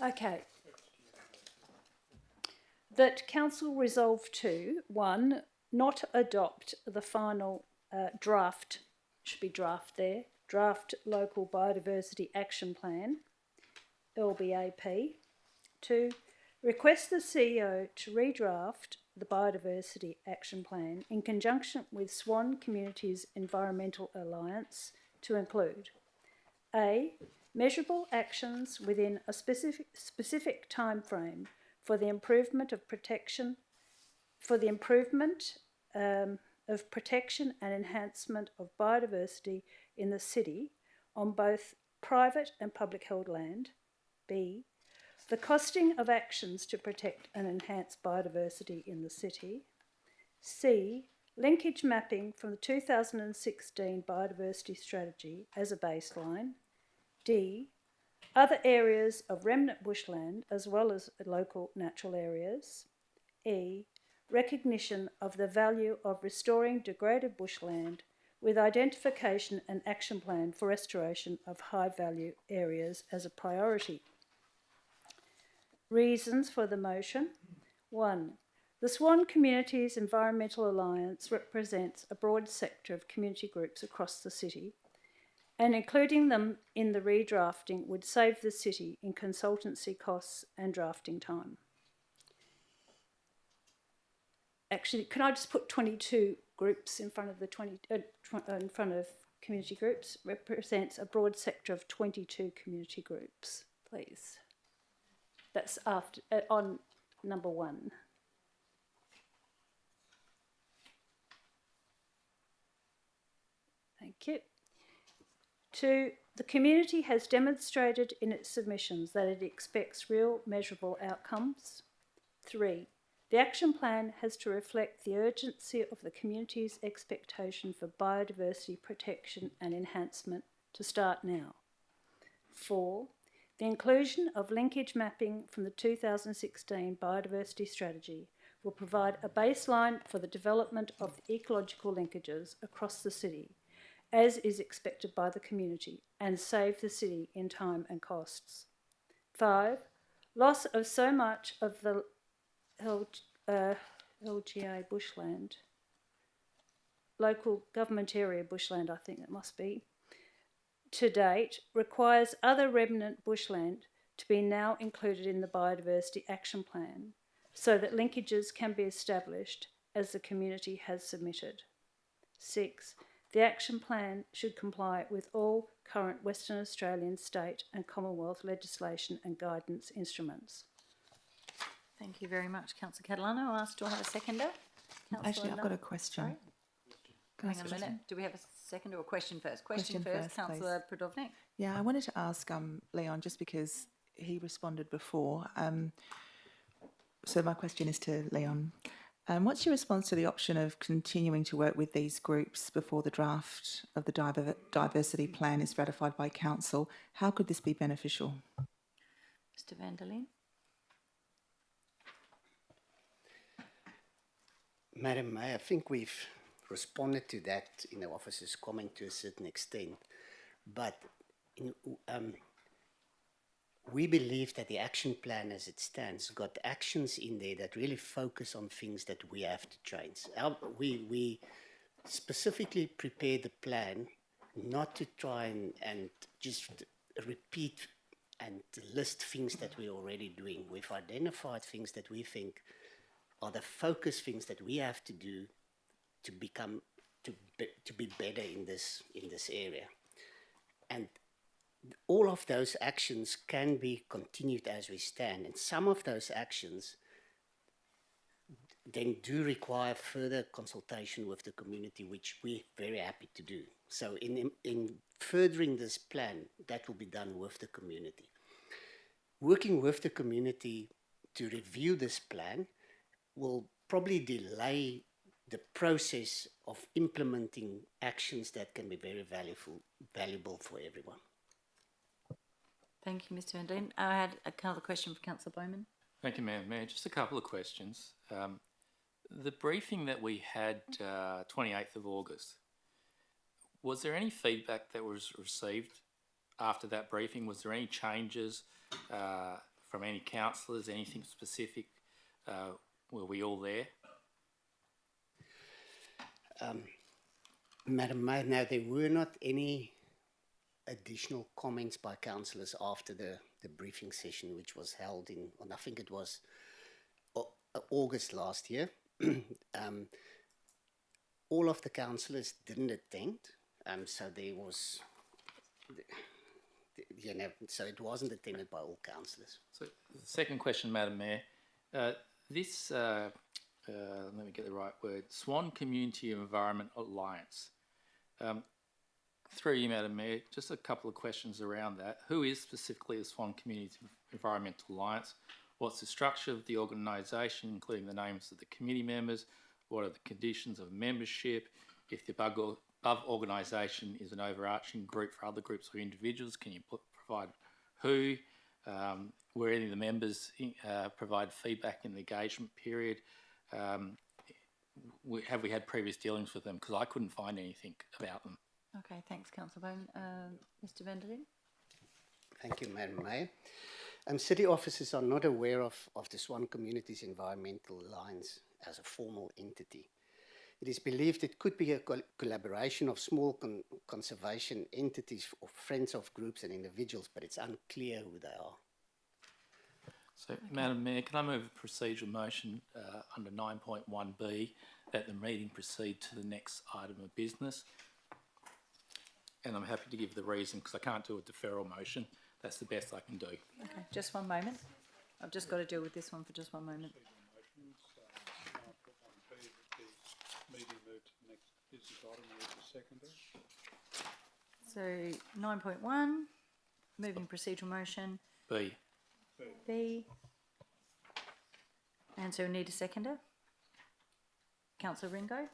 Okay. That council resolve to, 1, not adopt the final draft, should be draft there, draft Local Biodiversity Action Plan, LBAP. 2, request the CEO to redraft the Biodiversity Action Plan in conjunction with Swan Communities Environmental Alliance to include A, measurable actions within a specific time frame for the improvement of protection, of protection and enhancement of biodiversity in the city on both private and public held land. B, the costing of actions to protect and enhance biodiversity in the city. C, linkage mapping from the 2016 biodiversity strategy as a baseline. D, other areas of remnant bushland as well as local natural areas. E, recognition of the value of restoring degraded bushland with identification and action plan for restoration of high value areas as a priority. Reasons for the motion. 1, the Swan Communities Environmental Alliance represents a broad sector of community groups across the city, and including them in the redrafting would save the city in consultancy costs and drafting time. Actually, can I just put 22 groups in front of the in front of community groups? Represents a broad sector of 22 community groups, please. That's after on number 1. Thank you. 2, the community has demonstrated in its submissions that it expects real measurable outcomes. 3, the action plan has to reflect the urgency of the community's expectation for biodiversity protection and enhancement to start now. 4, the inclusion of linkage mapping from the 2016 biodiversity strategy will provide a baseline for the development of the ecological linkages across the city as is expected by the community, and save the city in time and costs. 5. Loss of so much of the LGA bushland, local government area bushland, I think it must be, to date, requires other remnant bushland to be now included in the Biodiversity Action Plan so that linkages can be established as the community has submitted. 6. The action plan should comply with all current Western Australian, state and Commonwealth legislation and guidance instruments. Thank you very much, Councillor Catalano. I'll ask, do I have a seconder? Actually, I've got a question. Sorry? Can I Hang on a ask a minute. Do we have a second or a question first? Question first, Councillor Prodovnik. Yeah, I wanted to ask Leon, just because he responded before. So my question is to Leon. What's your response to the option of continuing to work with these groups before the draft of the diversity plan is ratified by council? How could this be beneficial? Mr van der Leen. Madam Mayor, I think we've responded to that in the officer's comment to a certain extent, but we believe that the action plan as it stands got actions in there that really focus on things that we have to change. We specifically prepared the plan not to try and just repeat and list things that we're already doing. We've identified things that we think are the focus things that we have to do to become to be better in this area, and all of those actions can be continued as we stand, and some of those actions then do require further consultation with the community, which we're very happy to do. So in furthering this plan, that will be done with the community. Working with the community to review this plan will probably delay the process of implementing actions that can be very valuable for everyone. Thank you, Mr van der Leen. I had another question for Councillor Bowman. Thank you, Madam Mayor. Just a couple of questions. The briefing that we had 28th of August, was there any feedback that was received after that briefing? Was there any changes from any councillors, anything specific? Were we all there? Madam Mayor, no, there were not any additional comments by councillors after the briefing session, which was held in, I think it was August last year. All of the councillors didn't attend, so there was, so it wasn't attended by all councillors. So, the second question, Madam Mayor. This, let me get the right word, Swan Community Environment Alliance. Through you, Madam Mayor, just a couple of questions around that. Who is specifically the Swan Community Environmental Alliance? What's the structure of the organisation, including the names of the committee members? What are the conditions of membership? If the above organisation is an overarching group for other groups or individuals, can you provide who? Were any of the members provide feedback in the engagement period? Have we had previous dealings with them? Because I couldn't find anything about them. Okay, thanks, Councillor Bowman. Mr van der Leen. Thank you, Madam Mayor. City officers are not aware of the Swan Communities Environmental Alliance as a formal entity. It is believed it could be a collaboration of small conservation entities or friends of groups and individuals, but it's unclear who they are. So, okay. Madam Mayor, can I move a procedural motion under 9.1b that the meeting proceed to the next item of business? And I'm happy to give the reason because I can't do a deferral motion. That's the best I can do. Okay, just one moment. I've just got to deal with this one for just one moment. So 9.1, moving procedural motion. B. B. And so we need a seconder. Councillor Ringo.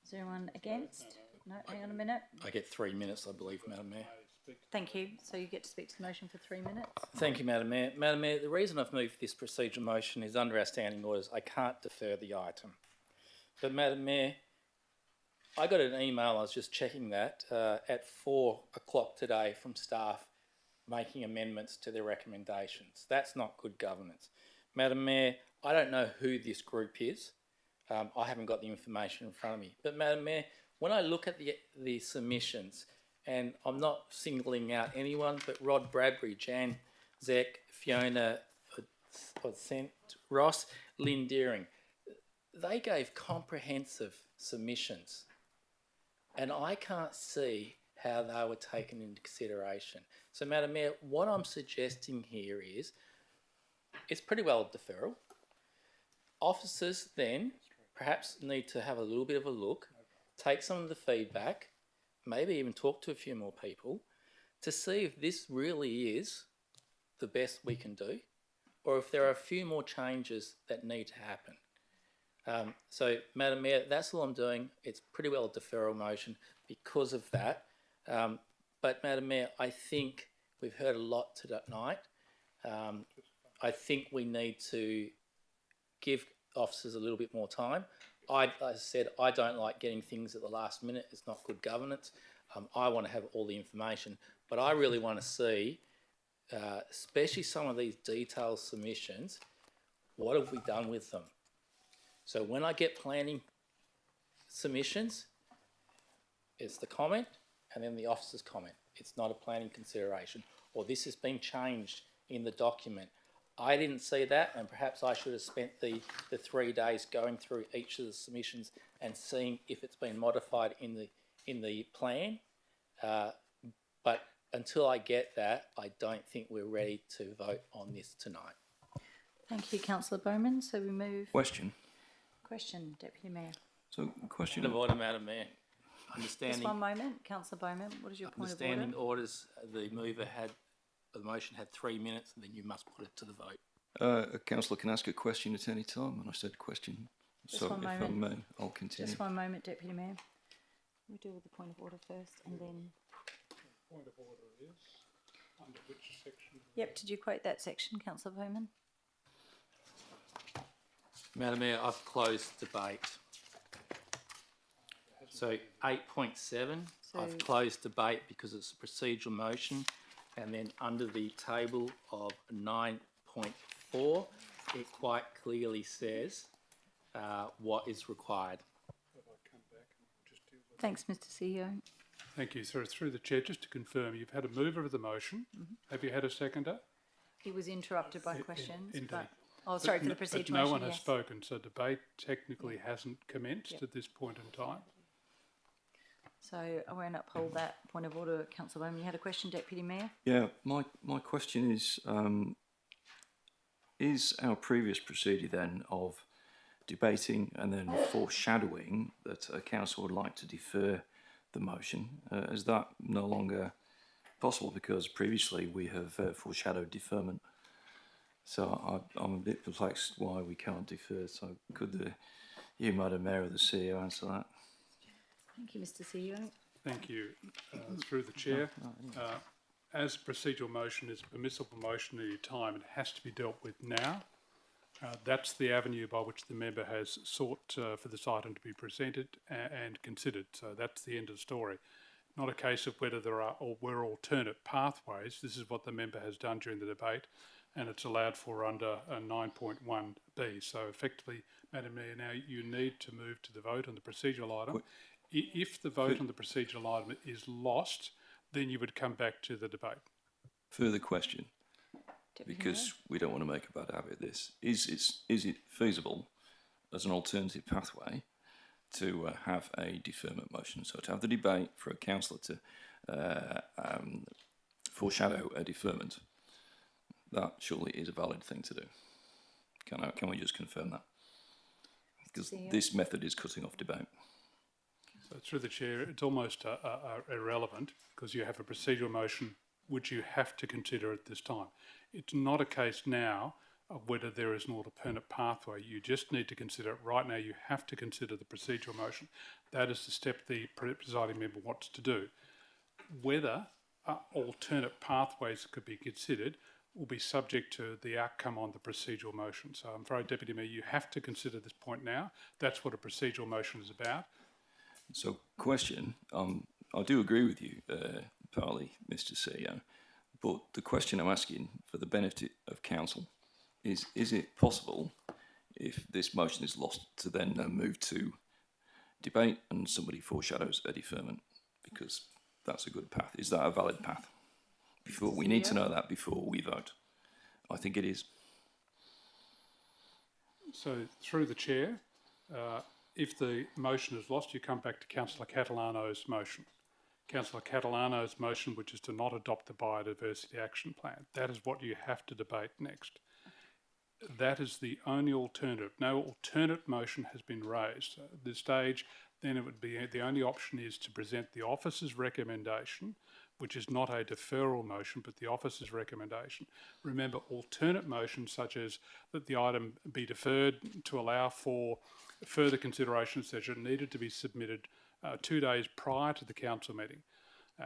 Is there anyone against? No, hang on a minute. I get 3 minutes, I believe, Madam Mayor. Thank you. So you get to speak to the motion for 3 minutes. Thank you, Madam Mayor. Madam Mayor, the reason I've moved this procedural motion is under our standing orders, I can't defer the item. But Madam Mayor, I got an email, I was just checking that, at 4 o'clock today from staff making amendments to their recommendations. That's not good governance. Madam Mayor, I don't know who this group is. I haven't got the information in front of me. But Madam Mayor, when I look at the submissions, and I'm not singling out anyone, but Rod Bradbury, Jan Zek, Fiona Odsent, Ross, Lynn Deering, they gave comprehensive submissions. And I can't see how they were taken into consideration. So, Madam Mayor, what I'm suggesting here is, it's pretty well a deferral. Officers then perhaps need to have a little bit of a look, take some of the feedback, maybe even talk to a few more people to see if this really is the best we can do, or if there are a few more changes that need to happen. So, Madam Mayor, that's all I'm doing. It's pretty well a deferral motion because of that. But, Madam Mayor, I think we've heard a lot tonight. I think we need to give officers a little bit more time. As I said, I don't like getting things at the last minute. It's not good governance. I want to have all the information, but I really want to see, especially some of these detailed submissions, what have we done with them? So when I get planning submissions, it's the comment and then the officer's comment. It's not a planning consideration, or this has been changed in the document. I didn't see that, and perhaps I should have spent the 3 days going through each of the submissions and seeing if it's been modified in the plan. But until I get that, I don't think we're ready to vote on this tonight. Thank you, Councillor Bowman. So we move. Question. Question, Deputy Mayor. So, question. Point of order, Madam Mayor. Understanding. Just one moment, Councillor Bowman. What is your point of order? Understanding orders, the motion had 3 minutes, and then you must put it to the vote. A councillor can ask a question at any time, and I said question. Just so, one if moment. I may, I'll continue. Just one moment, Deputy Mayor. We'll deal with the point of order first, and then. Point of order is under which section? Yep. Did you quote that section, Councillor Bowman? Madam Mayor, I've closed debate. So 8.7, I've closed debate because it's a procedural motion, and then under the table of 9.4, it quite clearly says what is required. Thanks, Mr. CEO. Thank you, sir. Through the chair, just to confirm, you've had a mover of the motion. Have you had a seconder? He was interrupted by questions. Indeed. But, oh, sorry for the procedural no motion. one has yes. spoken, so debate technically hasn't commenced at this point in time. So I won't uphold that point of order, Councillor Bowman. You had a question, Deputy Mayor? Yeah, my question is our previous procedure then of debating and then foreshadowing that a council would like to defer the motion, is that no longer possible? Because previously we have foreshadowed deferment. So I'm a bit perplexed why we can't defer. So could you, Madam Mayor, or the CEO answer that? Thank you, Mr. CEO. Thank you. Through the chair, as procedural motion is a permissible motion at any time, it has to be dealt with now. That's the avenue by which the member has sought for this item to be presented and considered. So that's the end of the story. Not a case of whether there are or were alternate pathways. This is what the member has done during the debate, and it's allowed for under 9.1b. So effectively, Madam Mayor, now you need to move to the vote on the procedural item. If the vote on the procedural item is lost, then you would come back to the debate. Further question, because we don't want to make a bad habit of this. Is it feasible as an alternative pathway to have a deferment motion? So to have the debate for a councillor to foreshadow a deferment, that surely is a valid thing to do. Can we just confirm that? Because this method is cutting off debate. So through the chair, it's almost irrelevant because you have a procedural motion which you have to consider at this time. It's not a case now of whether there is an alternate pathway. You just need to consider it right now. You have to consider the procedural motion. That is the step the presiding member wants to do. Whether alternate pathways could be considered will be subject to the outcome on the procedural motion. So I'm afraid, Deputy Mayor, you have to consider this point now. That's what a procedural motion is about. So, question, I do agree with you, partly, Mr. CEO, but the question I'm asking for the benefit of council is it possible, if this motion is lost, to then move to debate and somebody foreshadows a deferment? Because that's a good path. Is that a valid path? We need to know that before we vote. I think it is. So, through the chair, if the motion is lost, you come back to Councillor Catalano's motion. Councillor Catalano's motion, which is to not adopt the Biodiversity Action Plan. That is what you have to debate next. That is the only alternative. No alternate motion has been raised. At this stage, then it would be the only option is to present the officer's recommendation, which is not a deferral motion, but the officer's recommendation. Remember, alternate motions such as that the item be deferred to allow for further consideration, etc., needed to be submitted 2 days prior to the council meeting.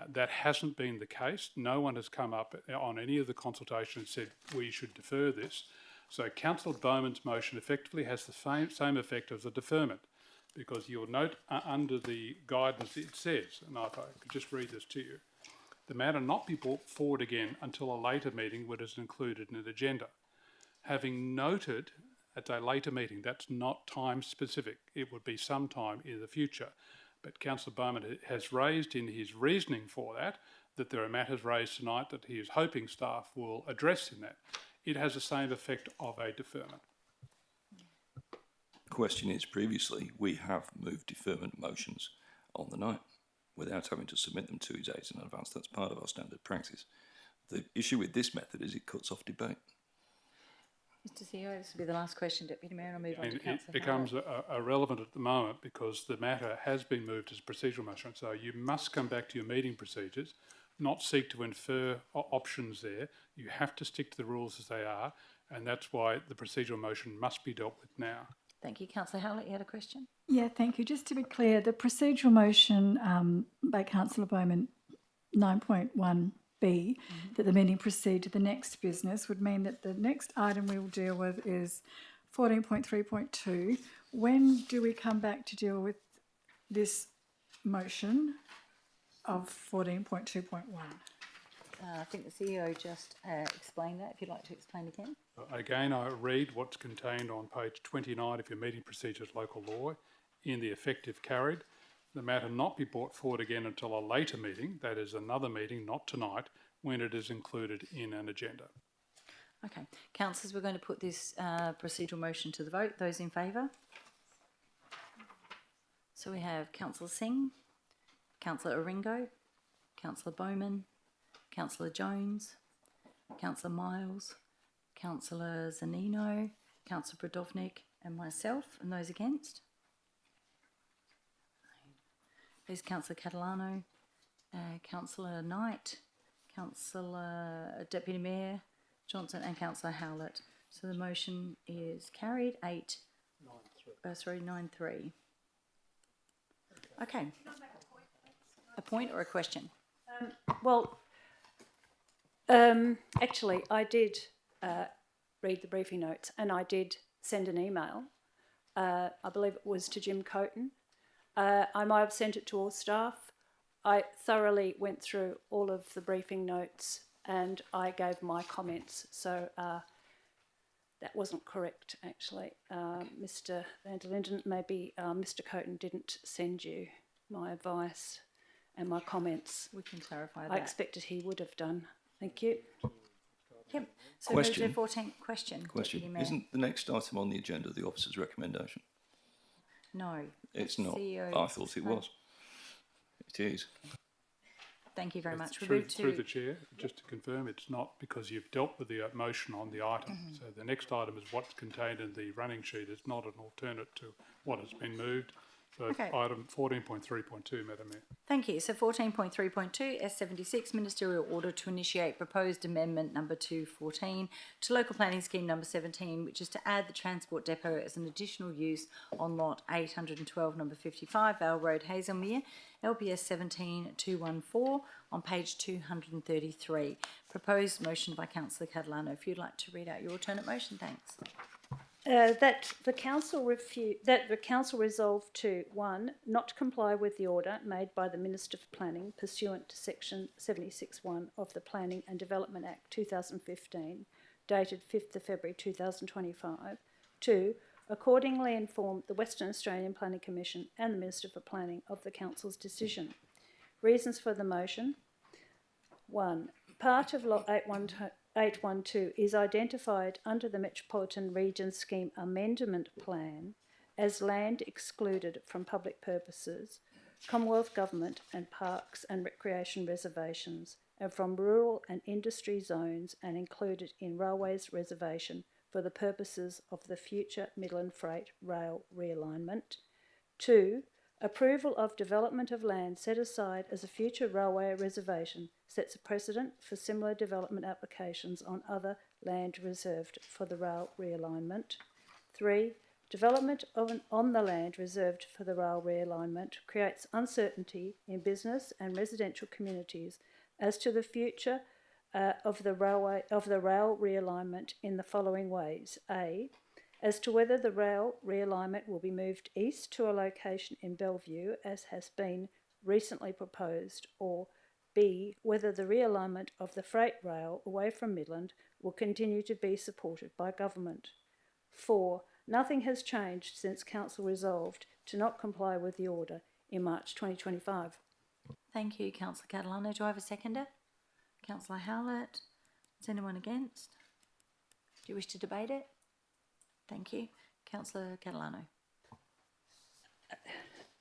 That hasn't been the case. No one has come up on any of the consultations and said we should defer this. So Councillor Bowman's motion effectively has the same effect as a deferment, because you'll note under the guidance it says, and if I could just read this to you, the matter not be brought forward again until a later meeting when it is included in an agenda. Having noted at a later meeting, that's not time specific, it would be sometime in the future. But Councillor Bowman has raised in his reasoning for that there are matters raised tonight that he is hoping staff will address in that. It has the same effect of a deferment. Question is, previously we have moved deferment motions on the night without having to submit them 2 days in advance. That's part of our standard practice. The issue with this method is it cuts off debate. Mr. CEO, this will be the last question, Deputy Mayor, and I'll move on to And Councillor it becomes irrelevant at the moment because the matter has been moved as a procedural motion. So you must come back to your meeting procedures, not seek to infer options there. You have to stick to the rules as they are, and that's why the procedural motion must be dealt with now. Thank you. Councillor Howlett, you had a question? Yeah, thank you. Just to be clear, the procedural motion by Councillor Bowman, 9.1b, that the meeting proceed to the next business would mean that the next item we will deal with is 14.3.2. When do we come back to deal with this motion of 14.2.1? I think the CEO just explained that. If you'd like to explain again. Again, I read what's contained on page 29 of your meeting procedures local law in the effective carried. The matter not be brought forward again until a later meeting, that is another meeting, not tonight, when it is included in an agenda. Okay. Councillors, we're going to put this procedural motion to the vote. Those in favour? So we have Councillor Singh, Councillor Oringo, Councillor Bowman, Councillor Jones, Councillor Miles, Councillor Zanino, Councillor Brodovnik and myself, and those against? There's Councillor Catalano, Councillor Knight, Councillor Deputy Mayor Johnson and Councillor Howlett. So the motion is carried 9-3. Okay. A point or a question? Actually, I did read the briefing notes and I did send an email. I believe it was to Jim Coton. I might have sent it to all staff. I thoroughly went through all of the briefing notes and I gave my comments. So that wasn't correct, actually. Mr. Van der Linden, maybe Mr. Coton didn't send you my advice and my comments. We can clarify that. I expected he would have done. Thank you. Yep. So Question. move to 14th question. Deputy Mayor. Isn't the next item on the agenda the officer's recommendation? No. It's not. CEO I thought it was. It is. Thank you very much. We Through, move to through the chair, just to confirm, it's not because you've dealt with the motion on the item. So the next item is what's contained in the running sheet. It's not an alternate to what has been moved. So Okay. item 14.3.2, Madam Mayor. Thank you. So 14.3.2 S76 Ministerial Order to initiate proposed amendment number 214 to Local Planning Scheme number 17, which is to add the transport depot as an additional use on lot 812 number 55 Vale Road, Hazelmere, LPS 17214 on page 233. Proposed motion by Councillor Catalano. If you'd like to read out your alternate motion, thanks. That the council resolved to 1. Not comply with the order made by the Minister for Planning pursuant to section 76(1) of the Planning and Development Act 2015, dated 5th of February 2025. 2. Accordingly inform the Western Australian Planning Commission and the Minister for Planning of the council's decision. Reasons for the motion. 1. Part of Lot 812 is identified under the Metropolitan Region Scheme Amendment Plan as land excluded from public purposes, Commonwealth Government and parks and recreation reservations, and from rural and industry zones, and included in Railways Reservation for the purposes of the future Midland Freight Rail realignment. 2. Approval of development of land set aside as a future railway reservation sets a precedent for similar development applications on other land reserved for the rail realignment. 3. Development on the land reserved for the rail realignment creates uncertainty in business and residential communities as to the future of the rail realignment in the following ways. A. As to whether the rail realignment will be moved east to a location in Bellevue, as has been recently proposed, or B. Whether the realignment of the freight rail away from Midland will continue to be supported by government. 4. Nothing has changed since Council resolved to not comply with the order in March 2025. Thank you, Councillor Catalano. Do I have a seconder? Councillor Howlett. Is anyone against? Do you wish to debate it? Thank you. Councillor Catalano.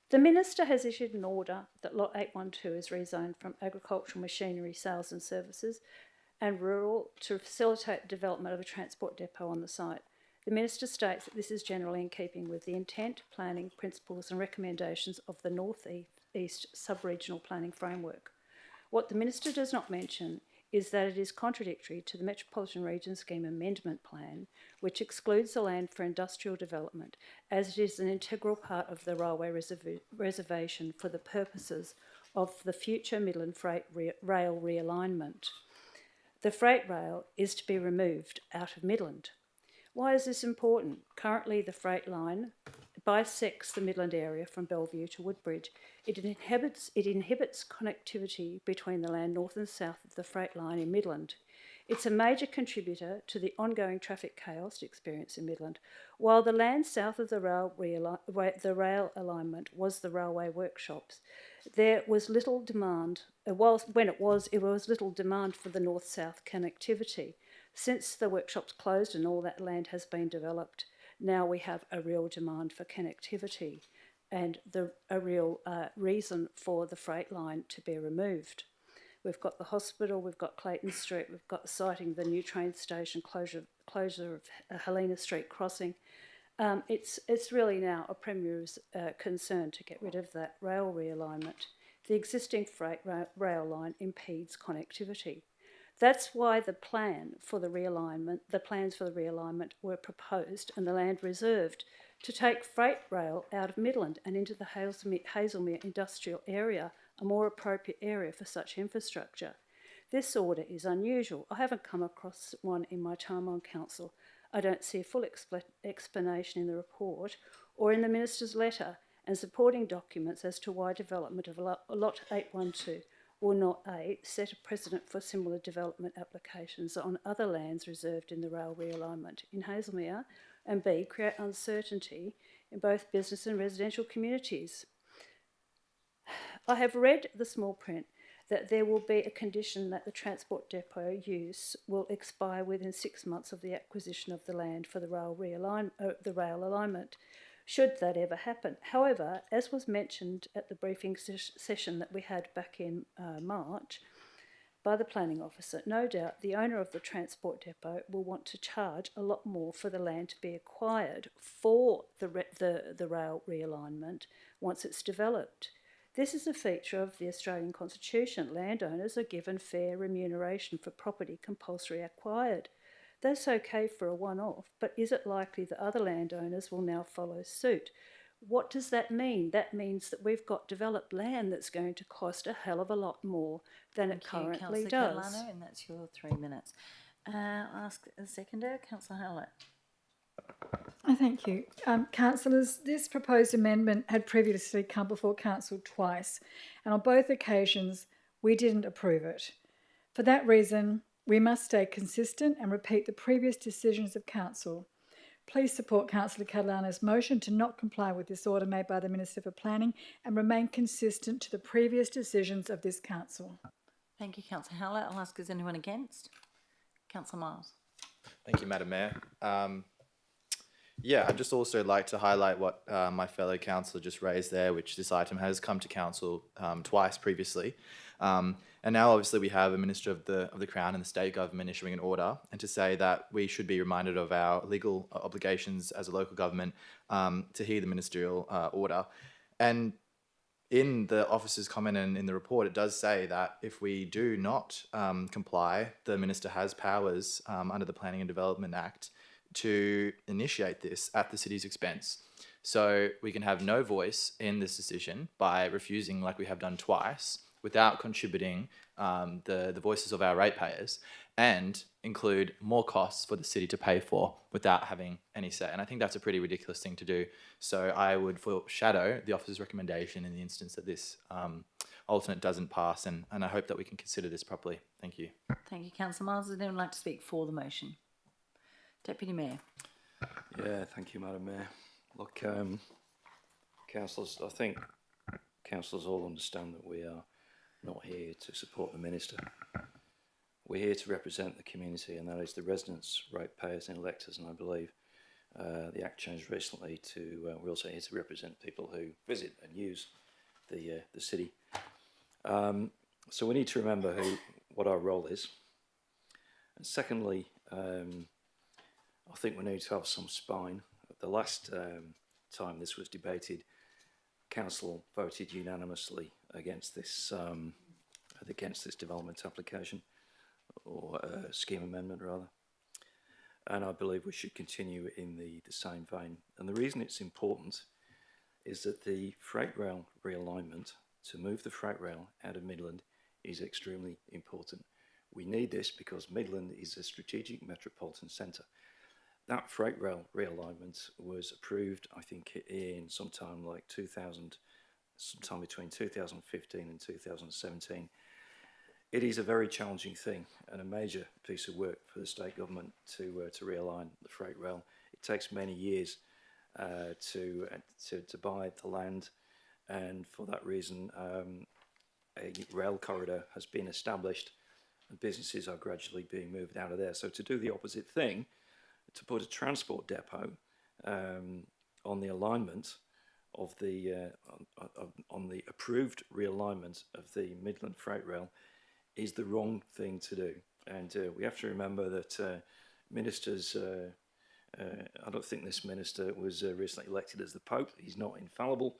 The Minister has issued an order that Lot 812 is rezoned from agricultural machinery sales and services and rural to facilitate the development of a transport depot on the site. The Minister states that this is generally in keeping with the intent, planning, principles and recommendations of the North East Sub-Regional Planning Framework. What the Minister does not mention is that it is contradictory to the Metropolitan Region Scheme Amendment Plan, which excludes the land for industrial development, as it is an integral part of the railway reservation for the purposes of the future Midland Freight Rail realignment. The freight rail is to be removed out of Midland. Why is this important? Currently, the freight line bisects the Midland area from Bellevue to Woodbridge. It inhibits connectivity between the land north and south of the freight line in Midland. It's a major contributor to the ongoing traffic chaos experienced in Midland. While the land south of the rail alignment was the railway workshops, there was little demand. It was little demand for the north-south connectivity. Since the workshops closed and all that land has been developed, now we have a real demand for connectivity and a real reason for the freight line to be removed. We've got the hospital, we've got Clayton Street, we've got the siting of the new train station, closure of Helena Street crossing. It's really now a Premier's concern to get rid of that rail realignment. The existing freight rail line impedes connectivity. That's why the plans for the realignment were proposed and the land reserved to take freight rail out of Midland and into the Hazelmere industrial area, a more appropriate area for such infrastructure. This order is unusual. I haven't come across one in my time on council. I don't see a full explanation in the report or in the Minister's letter and supporting documents as to why development of Lot 812 will not A, set a precedent for similar development applications on other lands reserved in the rail realignment in Hazelmere, and B, create uncertainty in both business and residential communities. I have read the small print that there will be a condition that the transport depot use will expire within 6 months of the acquisition of the land for the rail alignment, should that ever happen. However, as was mentioned at the briefing session that we had back in March by the planning officer, no doubt the owner of the transport depot will want to charge a lot more for the land to be acquired for the rail realignment once it's developed. This is a feature of the Australian Constitution. Landowners are given fair remuneration for property compulsory acquired. That's okay for a one-off, but is it likely that other landowners will now follow suit? What does that mean? That means that we've got developed land that's going to cost a hell of a lot more than it currently does. Catalano, and that's your 3 minutes. I'll ask a seconder, Councillor Howlett. Thank you. Councillors, this proposed amendment had previously come before Council twice, and on both occasions we didn't approve it. For that reason, we must stay consistent and repeat the previous decisions of Council. Please support Councillor Catalano's motion to not comply with this order made by the Minister for Planning and remain consistent to the previous decisions of this Council. Thank you, Councillor Howlett. I'll ask, is anyone against? Councillor Miles. Thank you, Madam Mayor. Yeah, I'd just also like to highlight what my fellow councillor just raised there, which this item has come to council twice previously. And now obviously we have a Minister of the Crown and the state government issuing an order, and to say that we should be reminded of our legal obligations as a local government to hear the ministerial order. And in the officer's comment and in the report, it does say that if we do not comply, the minister has powers under the Planning and Development Act to initiate this at the city's expense. So we can have no voice in this decision by refusing, like we have done twice, without contributing the voices of our ratepayers, and include more costs for the city to pay for without having any say. And I think that's a pretty ridiculous thing to do. So I would foreshadow the officer's recommendation in the instance that this alternate doesn't pass, and I hope that we can consider this properly. Thank you. Thank you, Councillor Miles. Would anyone like to speak for the motion? Deputy Mayor. Yeah, thank you, Madam Mayor. Look, councillors, I think councillors all understand that we are not here to support the minister. We're here to represent the community, and that is the residents, ratepayers and electors, and I believe the Act changed recently to, we're also here to represent people who visit and use the city. So we need to remember what our role is. And secondly, I think we need to have some spine. The last time this was debated, Council voted unanimously against this development application, or scheme amendment rather. And I believe we should continue in the same vein. And the reason it's important is that the freight rail realignment, to move the freight rail out of Midland, is extremely important. We need this because Midland is a strategic metropolitan centre. That freight rail realignment was approved, I think, in sometime between 2015 and 2017. It is a very challenging thing and a major piece of work for the state government to realign the freight rail. It takes many years to buy the land, and for that reason, a rail corridor has been established, and businesses are gradually being moved out of there. So to do the opposite thing, to put a transport depot on the alignment of the on the approved realignment of the Midland Freight Rail is the wrong thing to do. And we have to remember that ministers, I don't think this minister was recently elected as the Pope. He's not infallible.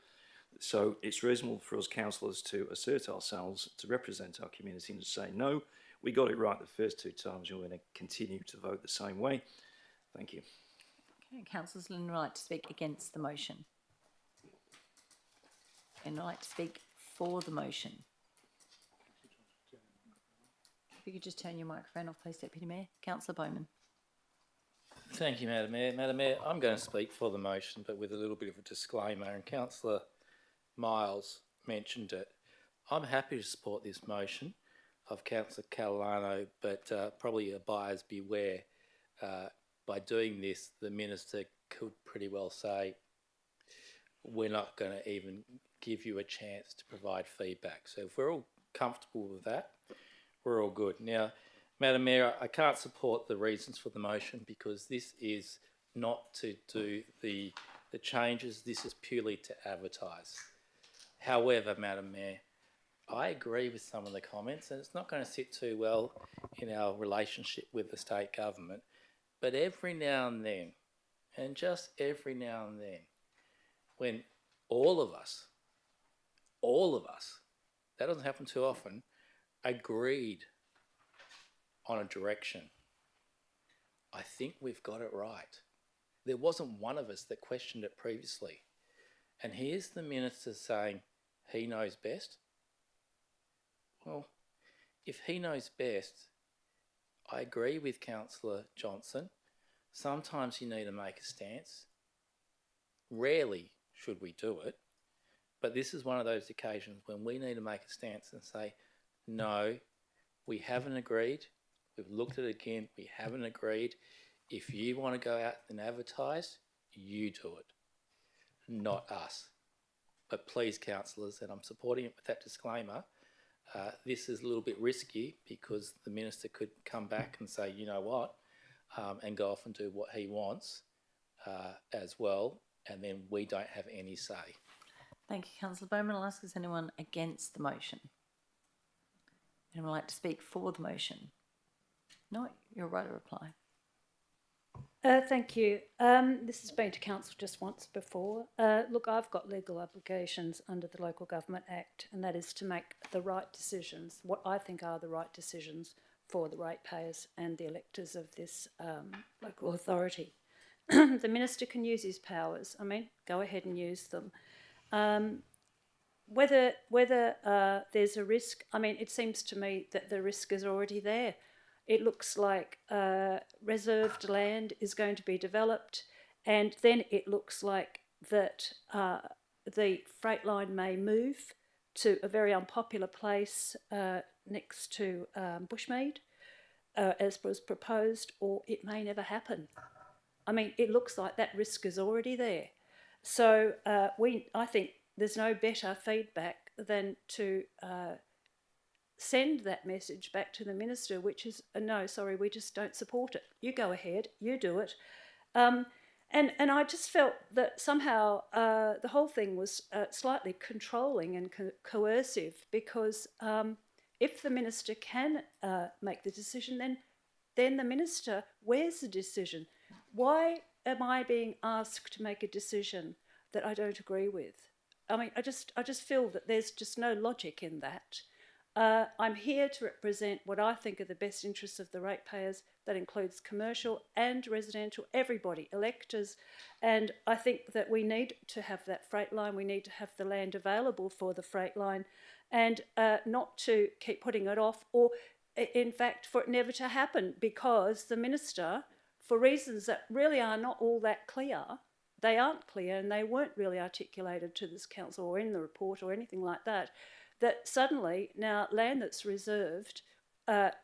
So it's reasonable for us councillors to assert ourselves, to represent our community and to say, no, we got it right the first two times, and we're going to continue to vote the same way. Thank you. Okay, Councillor Lynn would like to speak against the motion. And would like to speak for the motion. If you could just turn your microphone off, please, Deputy Mayor. Councillor Bowman. Thank you, Madam Mayor. Madam Mayor, I'm going to speak for the motion, but with a little bit of a disclaimer, and Councillor Miles mentioned it. I'm happy to support this motion of Councillor Catalano, but probably a buyer's beware. By doing this, the minister could pretty well say, we're not going to even give you a chance to provide feedback. So if we're all comfortable with that, we're all good. Now, Madam Mayor, I can't support the reasons for the motion because this is not to do the changes. This is purely to advertise. However, Madam Mayor, I agree with some of the comments, and it's not going to sit too well in our relationship with the state government. But every now and then, and just every now and then, when all of us, that doesn't happen too often, agreed on a direction, I think we've got it right. There wasn't one of us that questioned it previously. And here's the minister saying he knows best. Well, if he knows best, I agree with Councillor Johnson. sometimes you need to make a stance. Rarely should we do it, but this is one of those occasions when we need to make a stance and say, no, we haven't agreed. We've looked at it again. We haven't agreed. If you want to go out and advertise, you do it, not us. But please, councillors, and I'm supporting it with that disclaimer, this is a little bit risky because the minister could come back and say, you know what, and go off and do what he wants as well, and then we don't have any say. Thank you, Councillor Bowman. I'll ask, is anyone against the motion? Anyone like to speak for the motion? No, you're right to reply. Thank you. This has been to council just once before. Look, I've got legal obligations under the Local Government Act, and that is to make the right decisions, what I think are the right decisions for the ratepayers and the electors of this local authority. The minister can use his powers. I mean, go ahead and use them. Whether there's a risk, I mean, it seems to me that the risk is already there. It looks like reserved land is going to be developed, and then it looks like that the freight line may move to a very unpopular place next to Bushmead, as was proposed, or it may never happen. I mean, it looks like that risk is already there. So I think there's no better feedback than to send that message back to the minister, which is, no, sorry, we just don't support it. You go ahead, you do it. And I just felt that somehow the whole thing was slightly controlling and coercive, because if the minister can make the decision, then the minister wears the decision. Why am I being asked to make a decision that I don't agree with? I mean, I just feel that there's just no logic in that. I'm here to represent what I think are the best interests of the ratepayers. That includes commercial and residential, everybody, electors. And I think that we need to have that freight line. We need to have the land available for the freight line, and not to keep putting it off, or in fact for it never to happen, because the minister, for reasons that really are not all that clear, they aren't clear and they weren't really articulated to this council or in the report or anything like that, that suddenly now land that's reserved,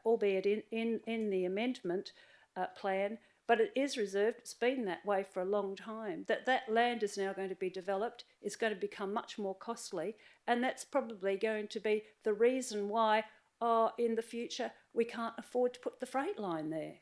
albeit in the amendment plan, but it is reserved, it's been that way for a long time, that land is now going to be developed, is going to become much more costly, and that's probably going to be the reason why in the future we can't afford to put the freight line there,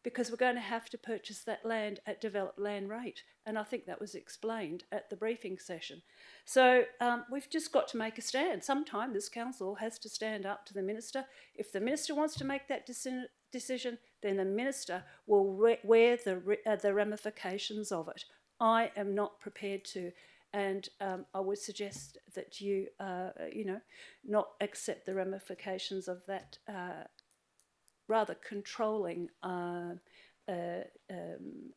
because we're going to have to purchase that land at developed land rate. And I think that was explained at the briefing session. So we've just got to make a stand. Sometime this council has to stand up to the minister. If the minister wants to make that decision, then the minister will wear the ramifications of it. I am not prepared to, and I would suggest that you, not accept the ramifications of that rather controlling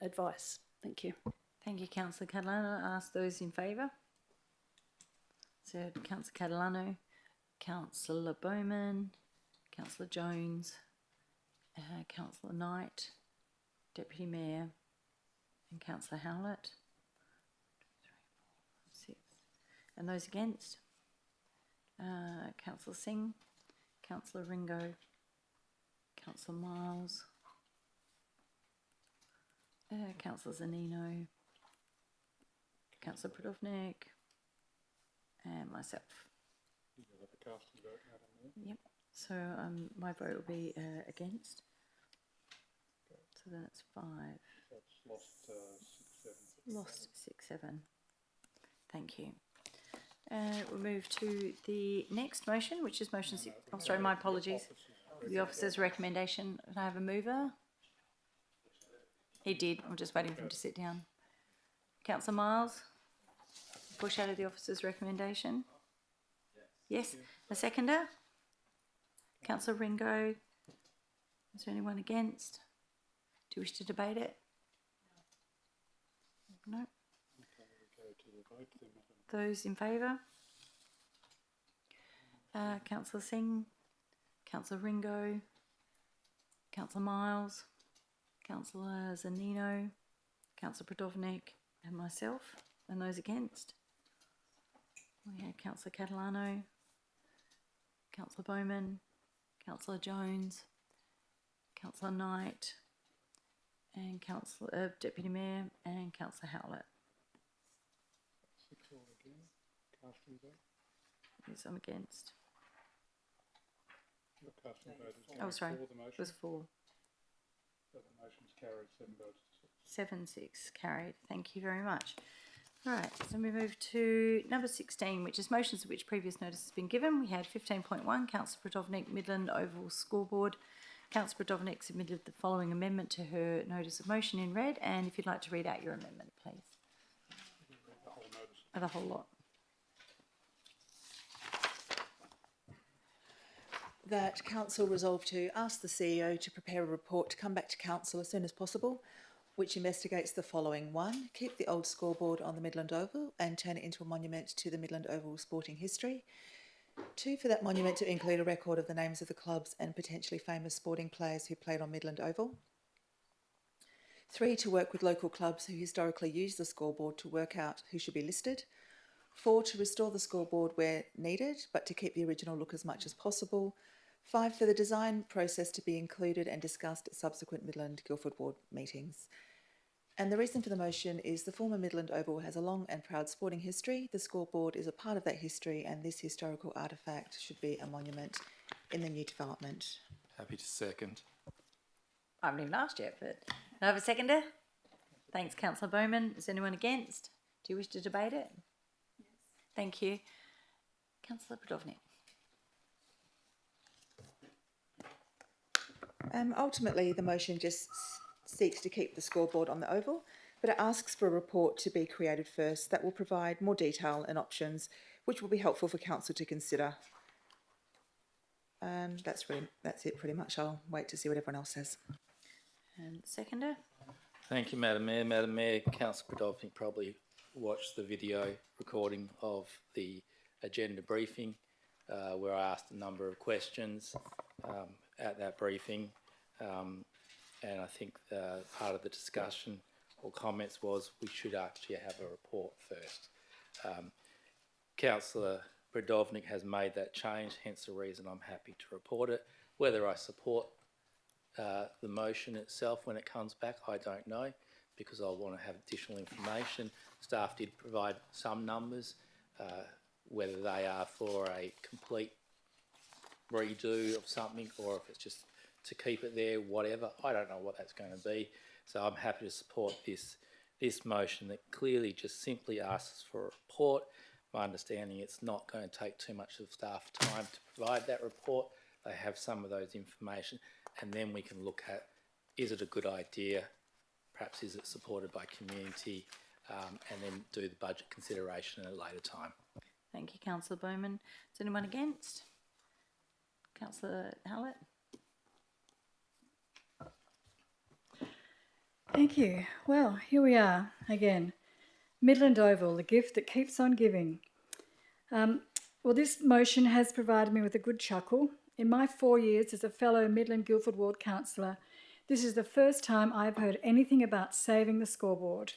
advice. Thank you. Thank you, Councillor Catalano. I ask those in favour. So, Councillor Catalano, Councillor Bowman, Councillor Jones, Councillor Knight, Deputy Mayor, and Councillor Howlett. 6. And those against? Councillor Singh, Councillor Ringo, Councillor Miles, Councillor Zanino, Councillor Pridovnik, and myself. Yep. So my vote will be against. So then it's 5. Lost 6-7. Thank you. We'll move to the next motion, which is motion 6. Oh, sorry, my apologies. The officer's recommendation. Can I have a mover? He did. I'm just waiting for him to sit down. Councillor Miles, foreshadow the officer's recommendation. Yes. A seconder? Councillor Ringo. Is there anyone against? Do you wish to debate it? No. Those in favour? Councillor Singh, Councillor Ringo, Councillor Miles, Councillor Zanino, Councillor Prodovnik and myself, and those against. We had Councillor Catalano, Councillor Bowman, Councillor Jones, Councillor Knight, and Councillor Deputy Mayor and Councillor Howlett. 6 all again. Casting vote. Yes, I'm against. The casting vote is Oh, sorry, for the motion. it was 4. So the motion's carried, 7 votes to 6. 7-6 carried. Thank you very much. All right, so we move to number 16, which is motions of which previous notice has been given. We had 15.1, Councillor Prodovnik, Midland Oval School Board. Councillor Prodovnik submitted the following amendment to her notice of motion in red, and if you'd like to read out your amendment, please. The whole notice. The whole lot. That council resolved to ask the CEO to prepare a report to come back to council as soon as possible, which investigates the following. 1, keep the old scoreboard on the Midland Oval and turn it into a monument to the Midland Oval sporting history. 2, for that monument to include a record of the names of the clubs and potentially famous sporting players who played on Midland Oval. 3, to work with local clubs who historically use the scoreboard to work out who should be listed. 4, to restore the scoreboard where needed, but to keep the original look as much as possible. 5, for the design process to be included and discussed at subsequent Midland Guildford Ward meetings. And the reason for the motion is the former Midland Oval has a long and proud sporting history. The scoreboard is a part of that history, and this historical artefact should be a monument in the new development. Happy to second. I haven't even asked yet, but do I have a seconder? Thanks, Councillor Bowman. Is anyone against? Do you wish to debate it? Yes. Thank you. Councillor Prodovnik. Ultimately, the motion just seeks to keep the scoreboard on the oval, but it asks for a report to be created first that will provide more detail and options, which will be helpful for council to consider. And that's it pretty much. I'll wait to see what everyone else says. And seconder? Thank you, Madam Mayor. Madam Mayor, Councillor Prodovnik probably watched the video recording of the agenda briefing where I asked a number of questions at that briefing. And I think part of the discussion or comments was we should actually have a report first. Councillor Prodovnik has made that change, hence the reason I'm happy to report it. Whether I support the motion itself when it comes back, I don't know, because I want to have additional information. Staff did provide some numbers, whether they are for a complete redo of something or if it's just to keep it there, whatever. I don't know what that's going to be. So I'm happy to support this motion that clearly just simply asks for a report. My understanding it's not going to take too much of staff time to provide that report. They have some of those information and then we can look at, is it a good idea? Perhaps is it supported by community? And then do the budget consideration at a later time. Thank you, Councillor Bowman. Is anyone against? Councillor Howlett? Thank you. Well, here we are again. Midland Oval, the gift that keeps on giving. Well, this motion has provided me with a good chuckle. In my 4 years as a fellow Midland Guildford Ward councillor, this is the first time I've heard anything about saving the scoreboard,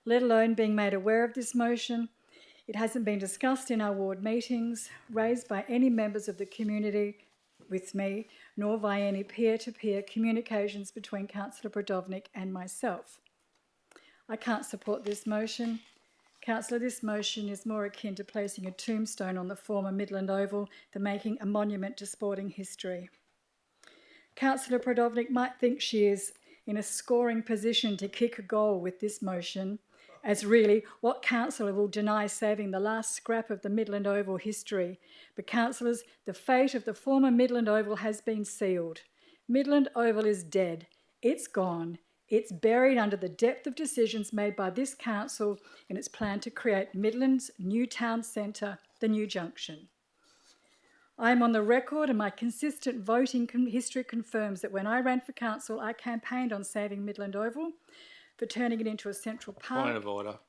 let alone being made aware of this motion. It hasn't been discussed in our ward meetings, raised by any members of the community with me, nor via any peer-to-peer communications between Councillor Prodovnik and myself. I can't support this motion. Councillor, this motion is more akin to placing a tombstone on the former Midland Oval than making a monument to sporting history. Councillor Prodovnik might think she is in a scoring position to kick a goal with this motion, as really, what councillor will deny saving the last scrap of the Midland Oval history? But councillors, the fate of the former Midland Oval has been sealed. Midland Oval is dead. It's gone. It's buried under the depth of decisions made by this council in its plan to create Midland's new town centre, the New Junction. I am on the record and my consistent voting history confirms that when I ran for council, I campaigned on saving Midland Oval, for turning it into a central park. Point of order.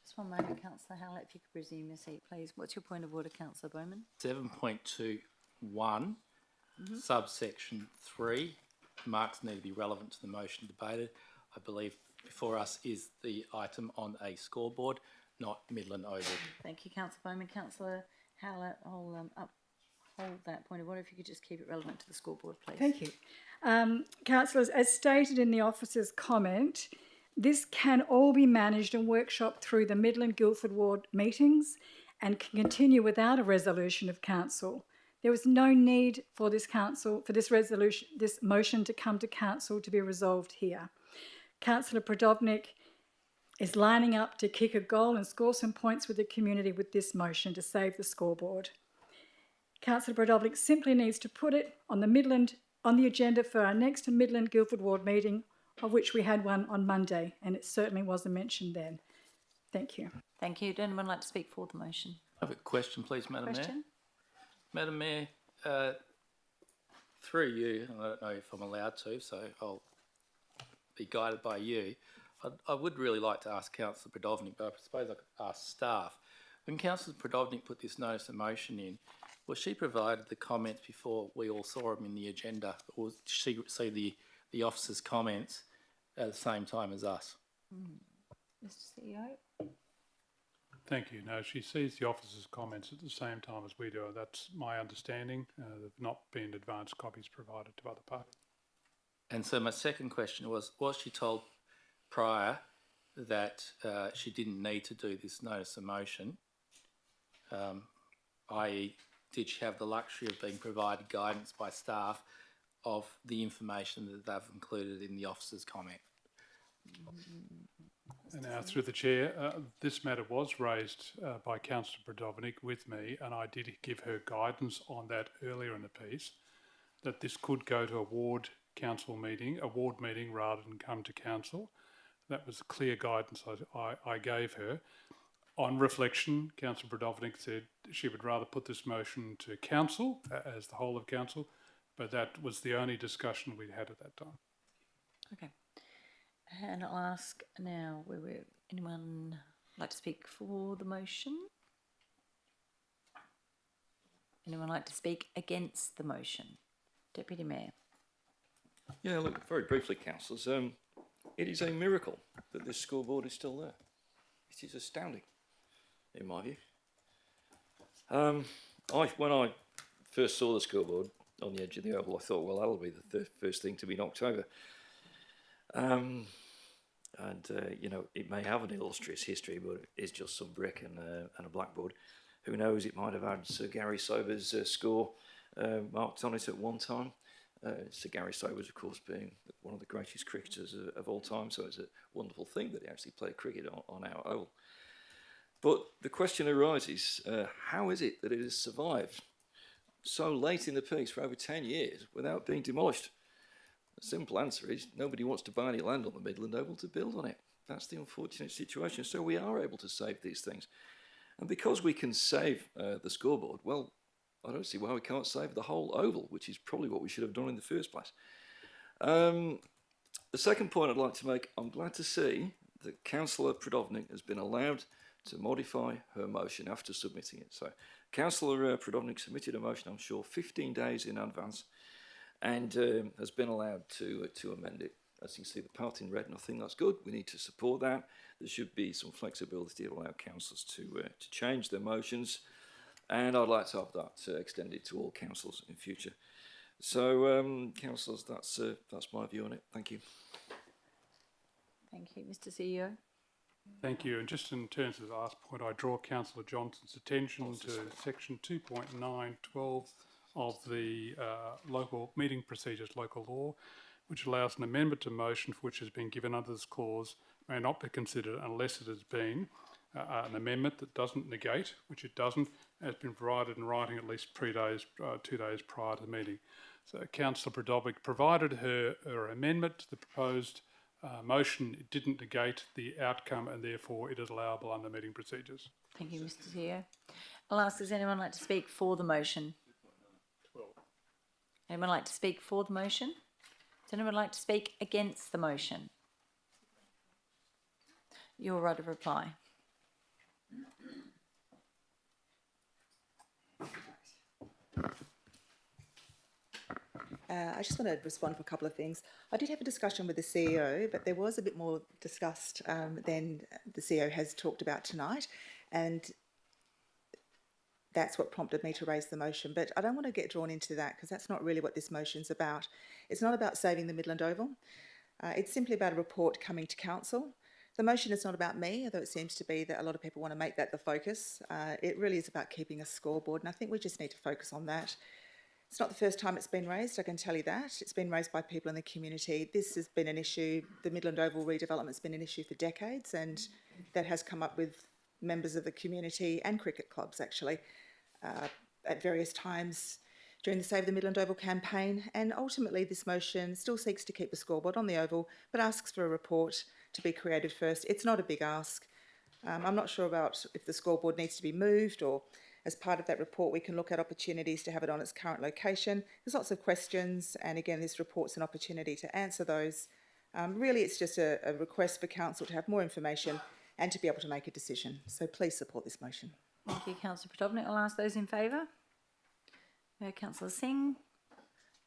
Just one moment, Councillor Howlett, if you could resume your seat, please. What's your point of order, Councillor Bowman? 7.21, subsection 3, remarks need to be relevant to the motion debated. I believe before us is the item on a scoreboard, not Midland Oval. Thank you, Councillor Bowman. Councillor Howlett, I'll uphold that point of order. If you could just keep it relevant to the scoreboard, please. Thank you. Councillors, as stated in the officer's comment, this can all be managed and workshopped through the Midland Guildford Ward meetings and can continue without a resolution of council. There was no need for this motion to come to council to be resolved here. Councillor Prodovnik is lining up to kick a goal and score some points with the community with this motion to save the scoreboard. Councillor Prodovnik simply needs to put it on the agenda for our next Midland Guildford Ward meeting, of which we had one on Monday, and it certainly wasn't mentioned then. Thank you. Thank you. Would anyone like to speak for the motion? I have a question, please, Madam Mayor. Question? Madam Mayor, through you, I don't know if I'm allowed to, so I'll be guided by you. I would really like to ask Councillor Prodovnik, but I suppose I could ask staff. When Councillor Prodovnik put this notice of motion in, was she provided the comments before we all saw them in the agenda, or did she see the officer's comments at the same time as us? Mr. CEO? Thank you. No, she sees the officer's comments at the same time as we do. That's my understanding. There've not been advance copies provided to other parties. And so my second question was she told prior that she didn't need to do this notice of motion, i.e. did she have the luxury of being provided guidance by staff of the information that they've included in the officer's comment? And now, through the chair, this matter was raised by Councillor Prodovnik with me, and I did give her guidance on that earlier in the piece, that this could go to a ward meeting rather than come to council. That was clear guidance I gave her. On reflection, Councillor Prodovnik said she would rather put this motion to council, as the whole of council, but that was the only discussion we'd had at that time. Okay. And I'll ask now, anyone like to speak for the motion? Anyone like to speak against the motion? Deputy Mayor. Yeah, look, very briefly, councillors, it is a miracle that this scoreboard is still there. It is astounding, in my view. When I first saw the scoreboard on the edge of the oval, I thought, well, that'll be the first thing to be knocked over. You know, it may have an illustrious history, but it's just some brick and a blackboard. Who knows, it might have had Sir Gary Sober's score marked on it at one time. Sir Gary Sobers, of course, being one of the greatest cricketers of all time, so it's a wonderful thing that he actually played cricket on our oval. But the question arises, how is it that it has survived so late in the piece for over 10 years without being demolished? The simple answer is nobody wants to buy any land on the Midland Oval to build on it. That's the unfortunate situation. So we are able to save these things. And because we can save the scoreboard, well, I don't see why we can't save the whole oval, which is probably what we should have done in the first place. The second point I'd like to make, I'm glad to see that Councillor Prodovnik has been allowed to modify her motion after submitting it. So Councillor Prodovnik submitted a motion, I'm sure, 15 days in advance, and has been allowed to amend it. As you can see, the part in red, and I think that's good. We need to support that. There should be some flexibility to allow councillors to change their motions, and I'd like to have that extended to all councils in future. So, councillors, that's my view on it. Thank you. Thank you. Mr. CEO. Thank you. And just in terms of the last point, I draw Councillor Johnson's attention to section 2.912 of the local meeting procedures local law, which allows an amendment to motion for which has been given under this clause may not be considered unless it has been an amendment that doesn't negate, which it doesn't, has been provided in writing at least 2 days prior to the meeting. So Councillor Prodovnik provided her amendment to the proposed motion. It didn't negate the outcome, and therefore it is allowable under meeting procedures. Thank you, Mr. CEO. I'll ask, does anyone like to speak for the motion? Anyone like to speak for the motion? Does anyone like to speak against the motion? Your right of reply. I just want to respond to a couple of things. I did have a discussion with the CEO, but there was a bit more discussed than the CEO has talked about tonight, and that's what prompted me to raise the motion. But I don't want to get drawn into that because that's not really what this motion's about. It's not about saving the Midland Oval. It's simply about a report coming to council. The motion is not about me, although it seems to be that a lot of people want to make that the focus. It really is about keeping a scoreboard, and I think we just need to focus on that. It's not the first time it's been raised, I can tell you that. It's been raised by people in the community. This has been an issue, the Midland Oval redevelopment's been an issue for decades, and that has come up with members of the community and cricket clubs actually at various times during the Save the Midland Oval campaign. And ultimately this motion still seeks to keep the scoreboard on the Oval, but asks for a report to be created first. It's not a big ask. I'm not sure about if the scoreboard needs to be moved, or as part of that report we can look at opportunities to have it on its current location. There's lots of questions, and again this report's an opportunity to answer those. Really it's just a request for council to have more information and to be able to make a decision. So please support this motion. Thank you, Councillor Podovnik. I'll ask those in favour. Councillor Singh,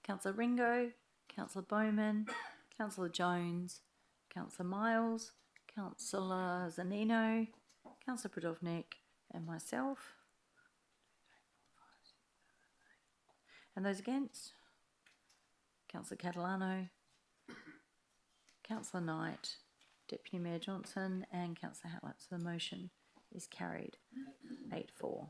Councillor Ringo, Councillor Bowman, Councillor Jones, Councillor Miles, Councillor Zanino, Councillor Podovnik, and myself. And those against? Councillor Catalano, Councillor Knight, Deputy Mayor Johnson, and Councillor Howlett. So the motion is carried 8-4.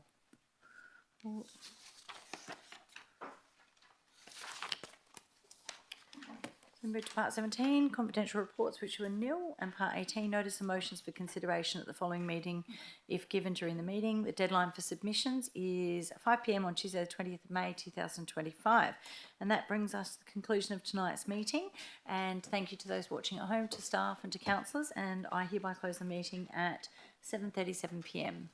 We move to part 17, confidential reports, which were nil, and part 18, notice of motions for consideration at the following meeting if given during the meeting. The deadline for submissions is 5 p.m. on Tuesday the 20th of May 2025. And that brings us to the conclusion of tonight's meeting. And thank you to those watching at home, to staff and to councillors. And I hereby close the meeting at 7:37 p.m.